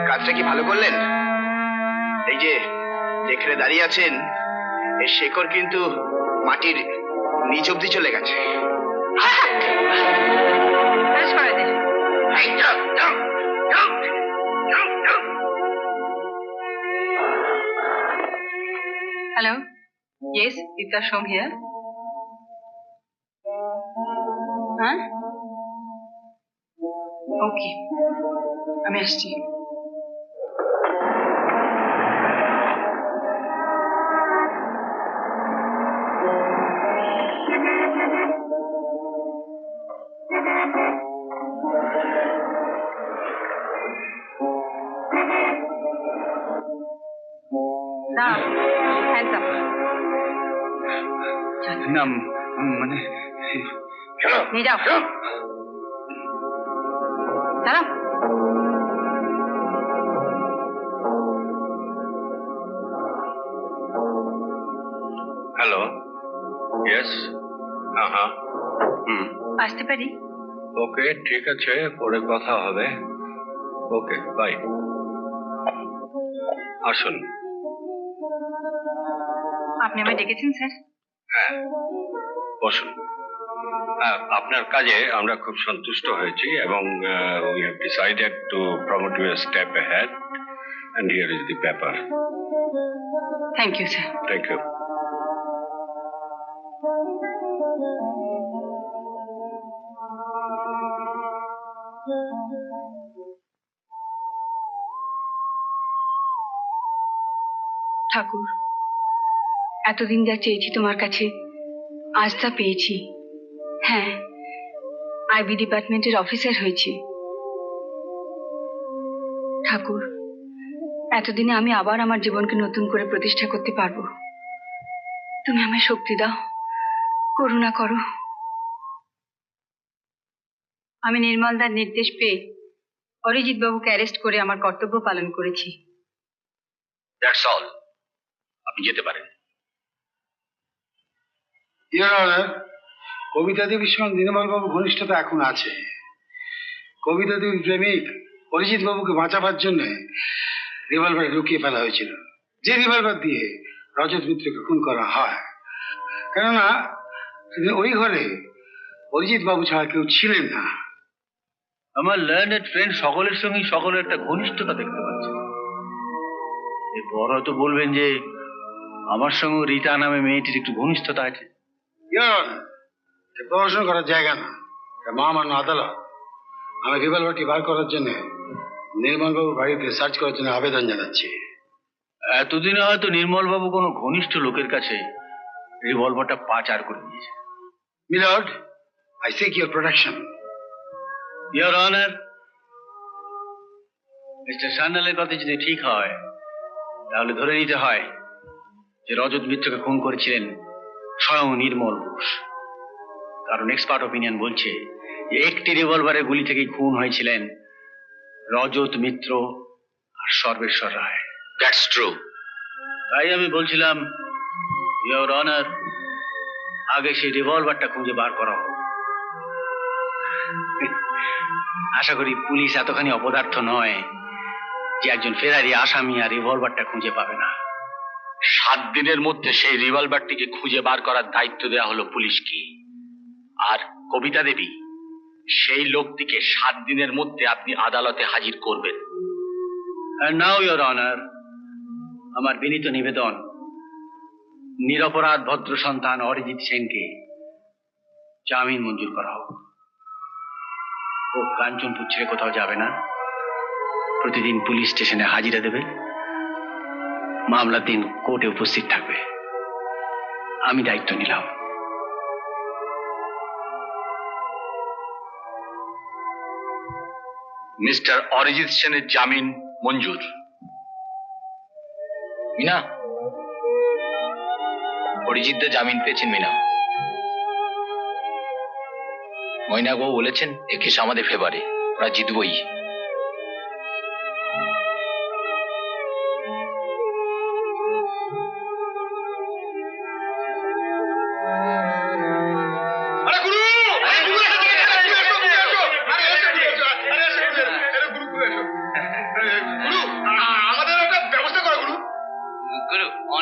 কাজটা কি ভালো করলেন? এই যে যেখানে দাঁড়িয়ে আছেন এই শেকড় কিন্তু মাটির নিচ অব্দি চলে গেছে। বেশ করে দে। এই যাও, যাও, যাও, যাও, যাও। Hello, yes, Dipta Som here. হ্যাঁ, ওকে, আমি আসছি। দাঁড়াও, hands up. না মানে নিয়ে যাও, দাঁড়াও। হ্যালো, ইয়েস, হ্যাঁ, আসতে পারি? ওকে, ঠিক আছে, পরে কথা হবে। ওকে, বাই। আসুন। আপনি আমায় ডেকেছেন স্যার? হ্যাঁ, বসুন। হ্যাঁ, আপনার কাজে আমরা খুব সন্তুষ্ট হয়েছি এবং we have decided to promote you a step ahead and here is the paper. Thank you sir. Thank you. ঠাকুর, এতদিন যা চেয়েছি তোমার কাছে আজ তা পেয়েছি। হ্যাঁ, আইবি ডিপার্টমেন্টের অফিসার হয়েছি। ঠাকুর, এতদিনে আমি আবার আমার জীবনকে নতুন করে প্রতিষ্ঠা করতে পারবো। তুমি আমায় শক্তি দাও, করুণা করো। আমি নির্মলদার নির্দেশ পেয়ে অরিজিৎ বাবুকে অ্যারেস্ট করে আমার কর্তব্য পালন করেছি। That's all. আপনি যেতে পারেন। ইয়োর অনার, কবিতা দেবীর সঙ্গে নির্মল বাবু ঘনিষ্ঠতা এখন আছে। কবিতা দেবীর প্রেমিক অরিজিৎ বাবুকে বাঁচাবার জন্য রিভলভার লুকিয়ে ফেলা হয়েছিল, যে রিভলভার দিয়ে রজত মিত্রকে খুন করা হয়। কেননা ওই ঘরে অরিজিৎ বাবু ছাড়া কেউ ছিলেন না। আমার লার্নেড ফ্রেন্ড সকলের সঙ্গে সকলের একটা ঘনিষ্ঠতা দেখতে পাচ্ছি। এরপর হয়তো বলবেন যে আমার সঙ্গে রীতা নামে মেয়েটির একটু ঘনিষ্ঠতা আছে। প্রহসন করার জায়গা না, মহামান্য আদালত। আমি রিভলভারটি বার করার জন্য নির্মলবাবুর বাড়িতে সার্চ করার জন্য আবেদন জানাচ্ছি। এতদিনে হয়তো নির্মলবাবু কোনো ঘনিষ্ঠ লোকের কাছে রিভলভারটা পাচার করে দিয়েছে। Milord, I seek your protection. Your honour, mister সান্যালের কথা যদি ঠিক হয় তাহলে ধরে নিতে হয় যে রজত মিত্রকে খুন করেছিলেন স্বয়ং নির্মল ঘোষ। কারণ এক্সপার্ট ওপিনিয়ন বলছে যে একটি রিভলভারের গুলি থেকেই খুন হয়েছিলেন রজত মিত্র আর সর্বেশ্বর রায়। That's true. তাই আমি বলছিলাম, ইয়োর অনার, আগে সেই রিভলভারটা খুঁজে বার করা হোক। আশা করি পুলিশ এতখানি অপদার্থ নয় যে একজন ফেরারি আসামি আর রিভলভারটা খুঁজে পাবে না। 7 দিনের মধ্যে সেই রিভলভারটিকে খুঁজে বার করার দায়িত্ব দেওয়া হলো পুলিশকে। আর কবিতা দেবী, সেই লোকটিকে 7 দিনের মধ্যে আপনি আদালতে হাজির করবেন। And now, Your Honor, আমার বিনীত নিবেদন, নিরপরাধ ভদ্র সন্তান অরিজিৎ সেনকে জামিন মঞ্জুর করা হোক। ও কাঞ্চনপুর ছেড়ে কোথাও যাবে না, প্রতিদিন পুলিশ স্টেশনে হাজিরা দেবে, মামলার দিন কোর্টে উপস্থিত থাকবে। আমি দায়িত্ব নিলাম। মিস্টার অরিজিৎ সেনের জামিন মঞ্জুর। মিনা, অরিজিৎ দা জামিন পেয়েছেন। মিনা, মৈনাকবাবু বলেছেন এ কেস আমাদের ফেভারে, ওরা জিতবই।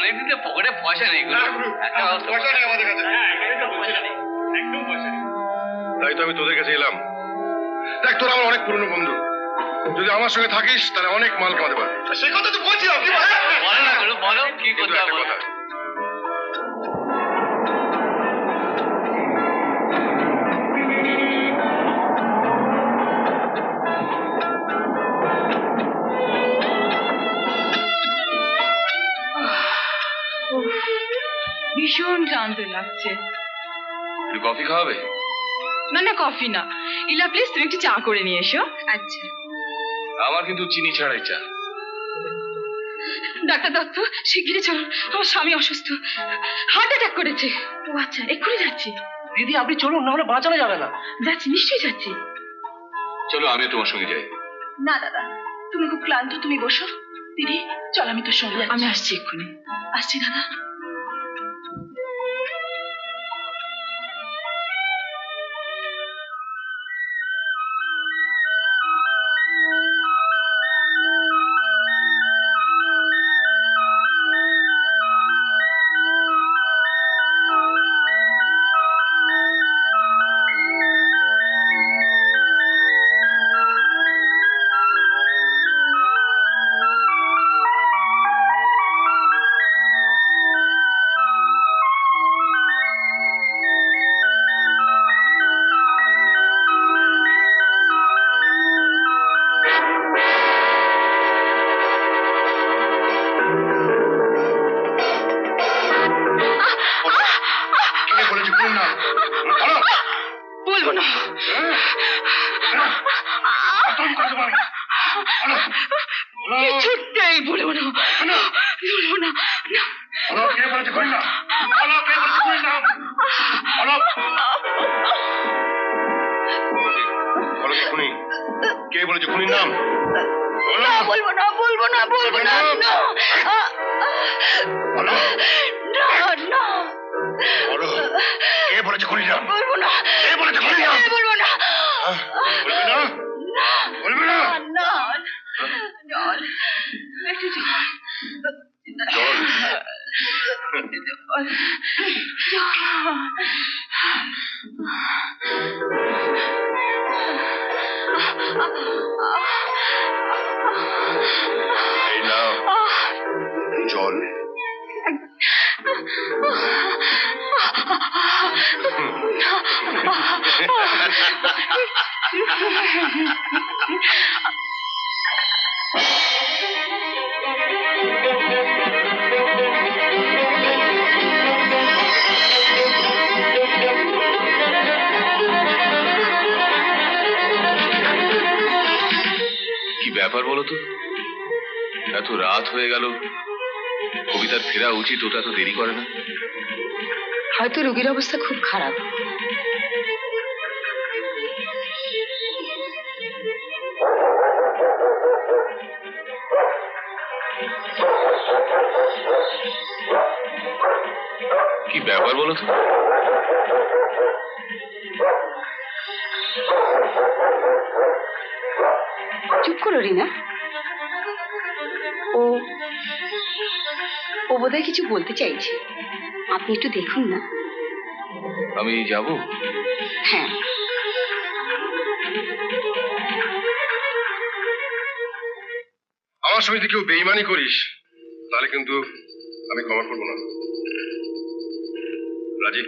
অনেকদিন তো পকেটে পয়সা নেই পয়সা নেই আমাদের কাছে। একদম পয়সা নেই। তাই তো আমি তোদের কাছে এলাম। দেখ, তোরা আমার অনেক পুরনো বন্ধু, যদি আমার সঙ্গে থাকিস তাহলে অনেক মাল কামাতে পারবি। সেই কথা তো বলছিলাম। বলো না গুরু, বলো কি কথা বলো। ভীষণ ক্লান্ত লাগছে। একটু কফি খাওয়াবে? না না, কফি না। ইলা প্লিজ তুমি একটু চা করে নিয়ে এসো। আচ্ছা। আমার কিন্তু চিনি ছাড়াই চা। ডাক্তার দত্ত, শিগগিরই চলুন, আমার স্বামী অসুস্থ, হার্ট অ্যাটাক করেছে। ও আচ্ছা, এক্ষুনি যাচ্ছি। দিদি আপনি চলুন, না হলে বাঁচানো যাবে না। যাচ্ছি, নিশ্চয়ই যাচ্ছি। চলো আমিও তোমার সঙ্গে যাই। না দাদা, তুমি খুব ক্লান্ত, তুমি বসো। দিদি চল, আমি তোর সঙ্গে যাচ্ছি। আমি আসছি এক্ষুনি। আসছি দাদা। বলবো না, কিছুতেই বলবো না, বলবো না। কে বলেছে খুনির নাম? বলবো না, বলবো না, বলবো না, না, না। বলো, কে বলেছে খুনির নাম? বলবো না, কে বলেছে খুনির নাম? বলবো না, বলবে না? বলবে না? না। জল, একটু জল। জল? এই নাও জল। কি ব্যাপার বলো তো, এত রাত হয়ে গেল, কবিতার ফেরা উচিত, ওটা তো দেরি করে না। হয়তো রোগীর অবস্থা খুব খারাপ। কি ব্যাপার বলো তো? চুপ করো রিনা, ও বোধহয় কিছু বলতে চাইছে, আপনি একটু দেখুন না। আমি যাব? হ্যাঁ। আমার সঙ্গে কেউ বেইমানি করিস তাহলে কিন্তু আমি ক্ষমা করবো না। রাজি?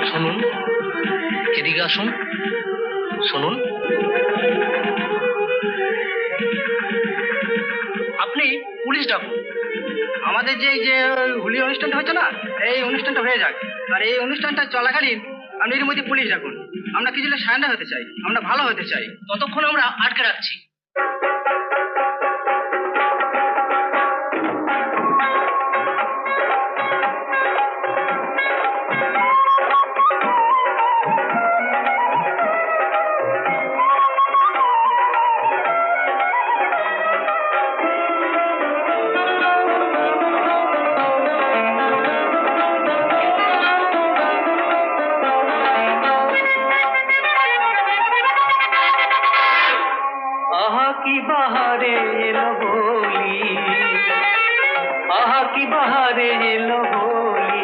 শুনুন, এদিকে আসুন, শুনুন। আপনি পুলিশ ডাকুন। আমাদের যে হোলি অনুষ্ঠানটা হচ্ছে না, এই অনুষ্ঠানটা হয়ে যাক, আর এই অনুষ্ঠানটা চলাকালীন আপনি এর মধ্যে পুলিশ ডাকুন। আমরা কিছু সারেন্ডার হতে চাই, আমরা ভালো হতে চাই, ততক্ষণ আমরা আটকে রাখছি। কি বাহারে এলো হোলি, আহা কি বাহারে এলো হোলি,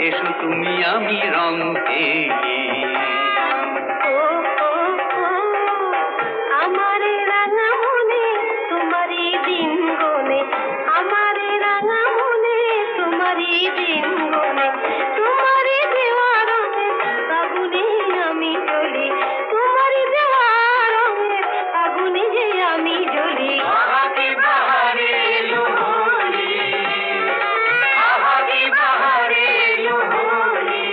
এসো তুমি আমি রং খেলি। আমার রাঙা মনে তোমারই দিন গনে, আমার রাঙা মনে তোমারই দিন গনে, তোমারই দেওয়া রঙে আগুনে আমি জ্বলি, তোমারই দেওয়া রঙে আগুনে যে আমি জ্বলি। আহা কি বাহারে এলো হোলি, আহা কি বাহারে এলো হোলি।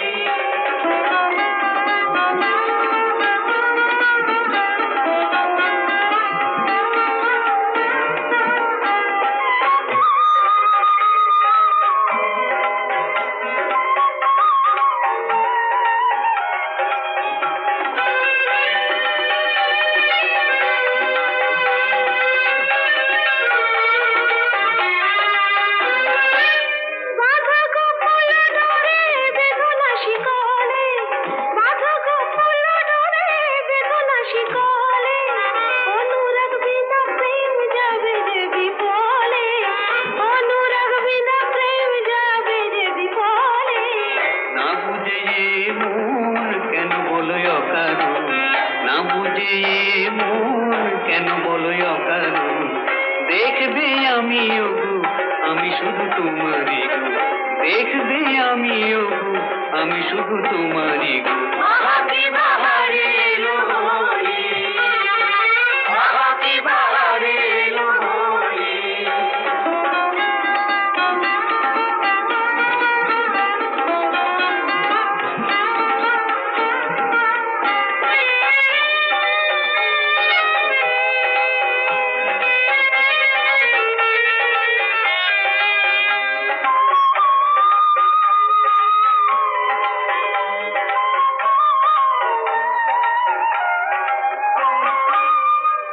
বাঁধা গো ফুল ডোরে বেদনা শিকলে, বাঁধা গো ফুল ডোরে বেদনা শিকলে, অনুরাগ বিনা প্রেম যাবে যে বিফলে, অনুরাগ বিনা প্রেম যাবে যে বিফলে। না বুঝে মন কেন বলো অকারণ, না বুঝে মন কেন বলো অকারণ, দেখবে আমি ওগো আমি শুধু তোমারই গো, দেখবে আমি ওগো আমি শুধু তোমারই গো। আহা কি বাহারে এলো হোলি, আহা কি বাহারে এলো হোলি।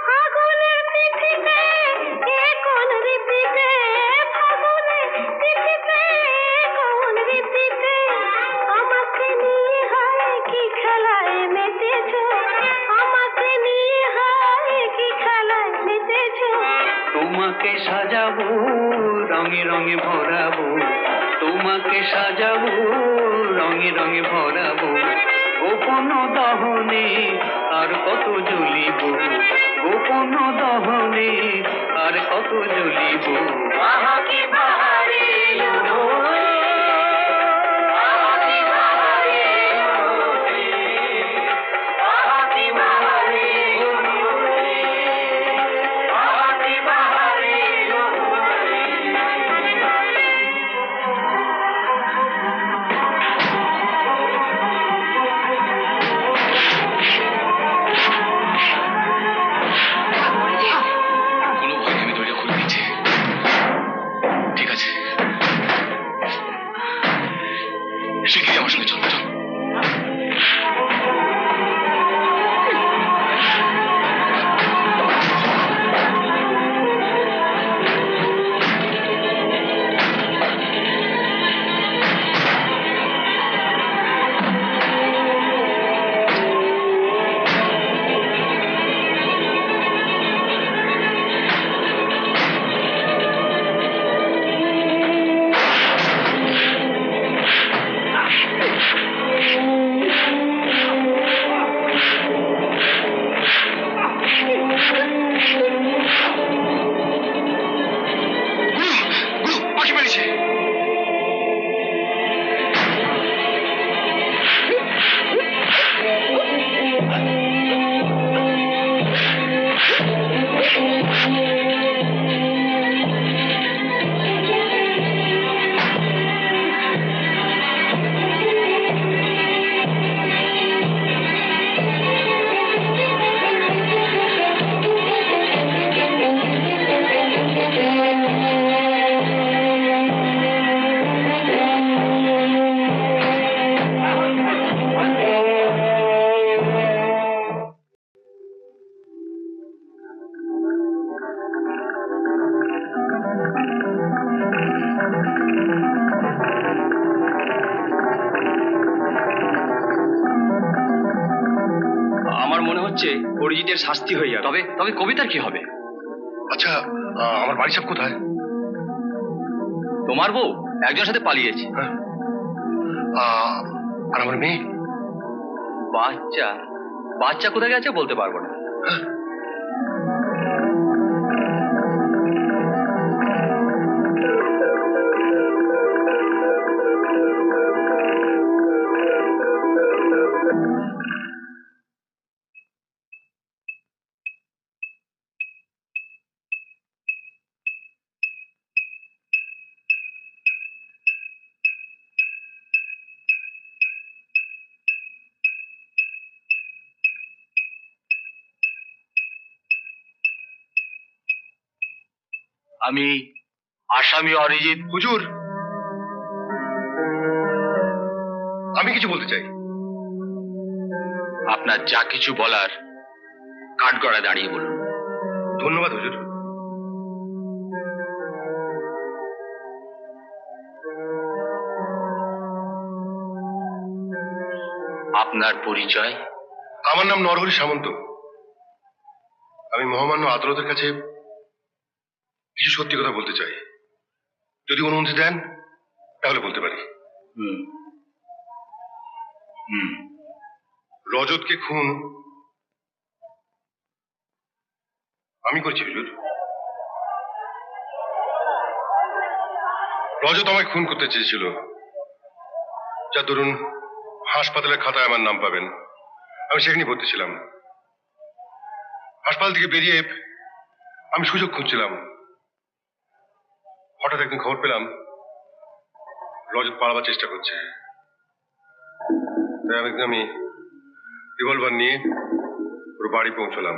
ফাগুনের তিথিতে এ কোন রীতিতে, ফাগুনের তিথিতে এ কোন রীতিতে, আমাকে নিয়ে হায় কি খেলায় মেতেছো, আমাকে নিয়ে হায় কি খেলায় মেতেছো। তোমাকে সাজাবো রঙে রঙে ভরাবো, তোমাকে সাজাবো রঙে রঙে ভরাবো, গোপন দহনে আর কত জ্বলিব, গোপন দহনে আর কত জ্বলিব। আহা কি বাহারে এলো হোলি, আহা কি বাহারে এলো হোলি, আহা কি বাহারে এলো হোলি, আহা কি বাহারে এলো হোলি। কোনো ভয় নেই, আমি দরজা খুলে দিচ্ছি। ঠিক মনে হচ্ছে অরিজিতের শাস্তি হয়ে যাবে। তবে তবে কবিতার কি হবে? আচ্ছা, আমার বাড়ি সব কোথায়? তোমার বউ একজনের সাথে পালিয়েছে। আর আমার মেয়ে? বাচ্চা বাচ্চা কোথায় গেছে বলতে পারবো না। আমি আসামি অরিজিৎ। হুজুর, আমি কিছু বলতে চাই। আপনার যা কিছু বলার কাঠগড়ায় দাঁড়িয়ে বলুন। ধন্যবাদ হুজুর। আপনার পরিচয়? আমার নাম নরহরি সামন্ত। আমি মহামান্য আদালতের কাছে কিছু সত্যি কথা বলতে চাই। যদি অনুমতি দেন তাহলে বলতে পারি। রজতকে খুন আমি করছি হুজুর। রজত আমায় খুন করতে চেয়েছিল, যা ধরুন হাসপাতালের খাতায় আমার নাম পাবেন। আমি সেখানেই ভর্তি ছিলাম। হাসপাতাল থেকে বেরিয়ে আমি সুযোগ খুঁজছিলাম। হঠাৎ একদিন খবর পেলাম রজত পালাবার চেষ্টা করছে। তাই আমি রিভলভার নিয়ে ওর বাড়ি পৌঁছলাম।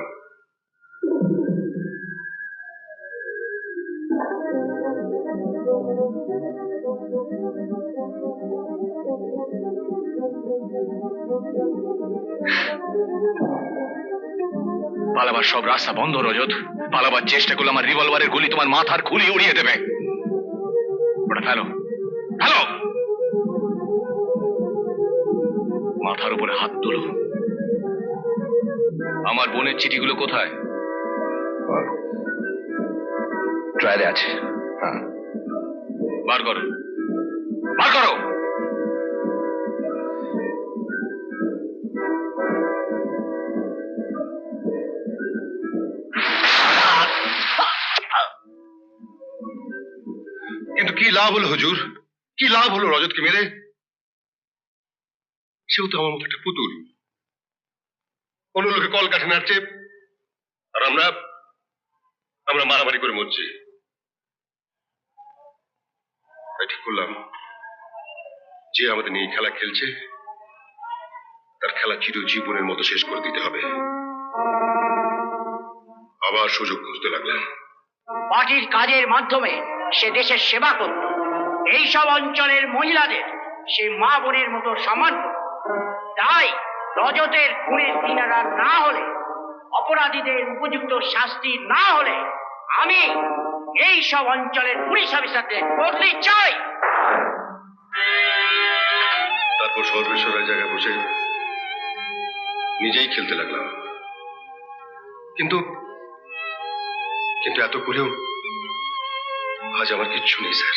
পালাবার সব রাস্তা বন্ধ রজত। পালাবার চেষ্টা করলে আমার রিভলভারের গুলি তোমার মাথার খুলি উড়িয়ে দেবে। ওটা ফেলো, ফেলো। মাথার উপরে হাত তোলো। আমার বোনের চিঠিগুলো কোথায়? ট্রায়ালে আছে। হ্যাঁ, বার করো, বার করো। কিন্তু কি লাভ হলো হুজুর? কি লাভ হলো রজতকে মেরে? সেও তো আমার মতো একটা পুতুল। অন্য লোকে কল কাঠে নাড়ছে আর আমরা মারামারি করে মরছি। তাই ঠিক করলাম যে আমাদের নিয়ে খেলা খেলছে তার খেলা চিরজীবনের মতো শেষ করে দিতে হবে। আবার সুযোগ খুঁজতে লাগলাম। পার্টির কাজের মাধ্যমে সে দেশের সেবা করত। এইসব অঞ্চলের মহিলাদের সে মা বোনের মতো সম্মান করত। তাই রজতের খুনের কিনারা না হলে, অপরাধীদের উপযুক্ত শাস্তি না হলে আমি এই সব অঞ্চলের পুলিশ অফিসারদের বদলি চাই। তারপর সর্বেশ্বরের জায়গায় বসে নিজেই খেলতে লাগলাম। কিন্তু কিন্তু এত করেও আজ আমার কিচ্ছু নেই স্যার।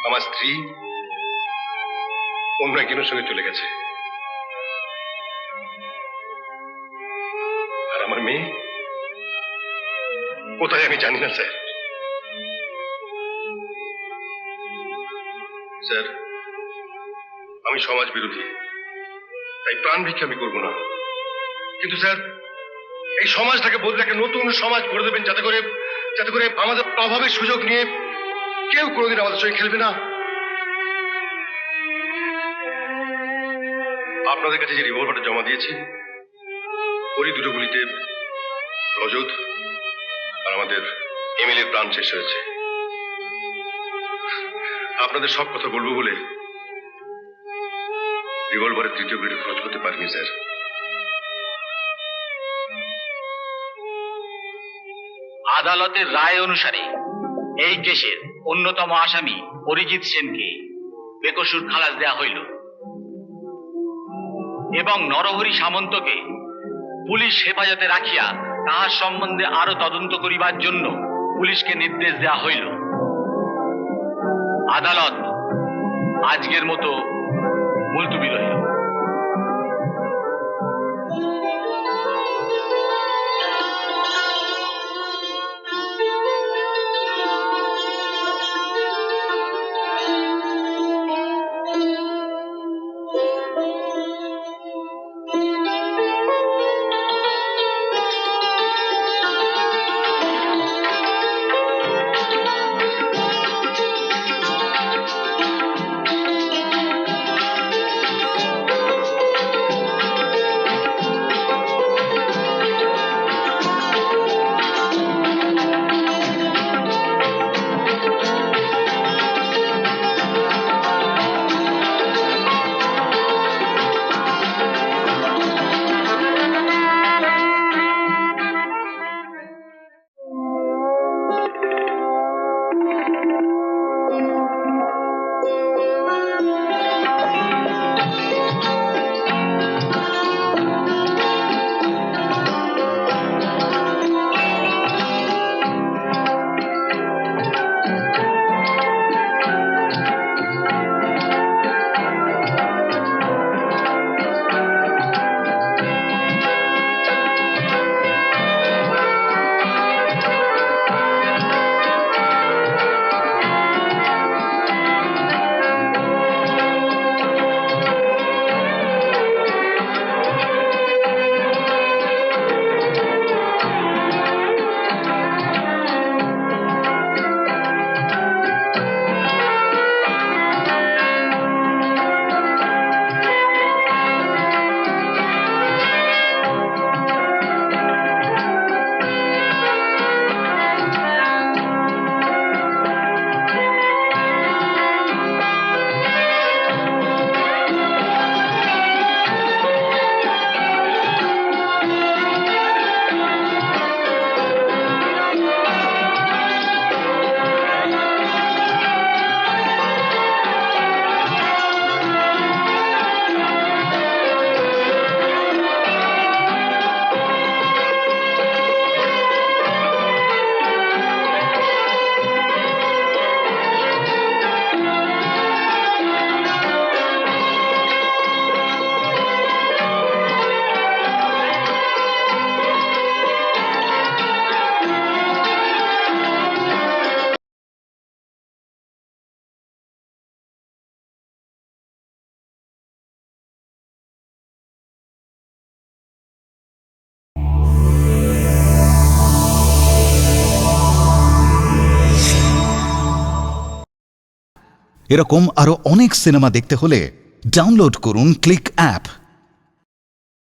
আমার স্ত্রী অন্য একজনের সঙ্গে চলে গেছে, আর আমার মেয়ে কোথায় আমি জানি না স্যার। স্যার, আমি সমাজ বিরোধী, তাই প্রাণ ভিক্ষা আমি করবো না। কিন্তু স্যার, এই সমাজটাকে বদলে একটা নতুন সমাজ গড়ে দেবেন, যাতে করে আমাদের অভাবের সুযোগ নিয়ে কেউ কোনোদিন আমাদের সঙ্গে খেলবে না। আপনাদের কাছে যে রিভলভারটা জমা দিয়েছি, ওরই দুটো গুলিতে রজত আর আমাদের এমএলএ প্রাণ শেষ হয়েছে। আপনাদের সব কথা বলবো বলে রিভলভারের তৃতীয় গুলিটা খরচ করতে পারিনি স্যার। আদালতের রায় অনুসারে এই কেসের অন্যতম আসামি অরিজিৎ সেনকে বেকসুর খালাস দেয়া হইল। এবং নরহরি সামন্তকে পুলিশ হেফাজতে রাখিয়া তাহার সম্বন্ধে আরো তদন্ত করিবার জন্য পুলিশকে নির্দেশ দেওয়া হইল। আদালত আজকের মতো মুলতুবি রহিল। এরকম আরো অনেক সিনেমা দেখতে হলে ডাউনলোড করুন ক্লিক অ্যাপ।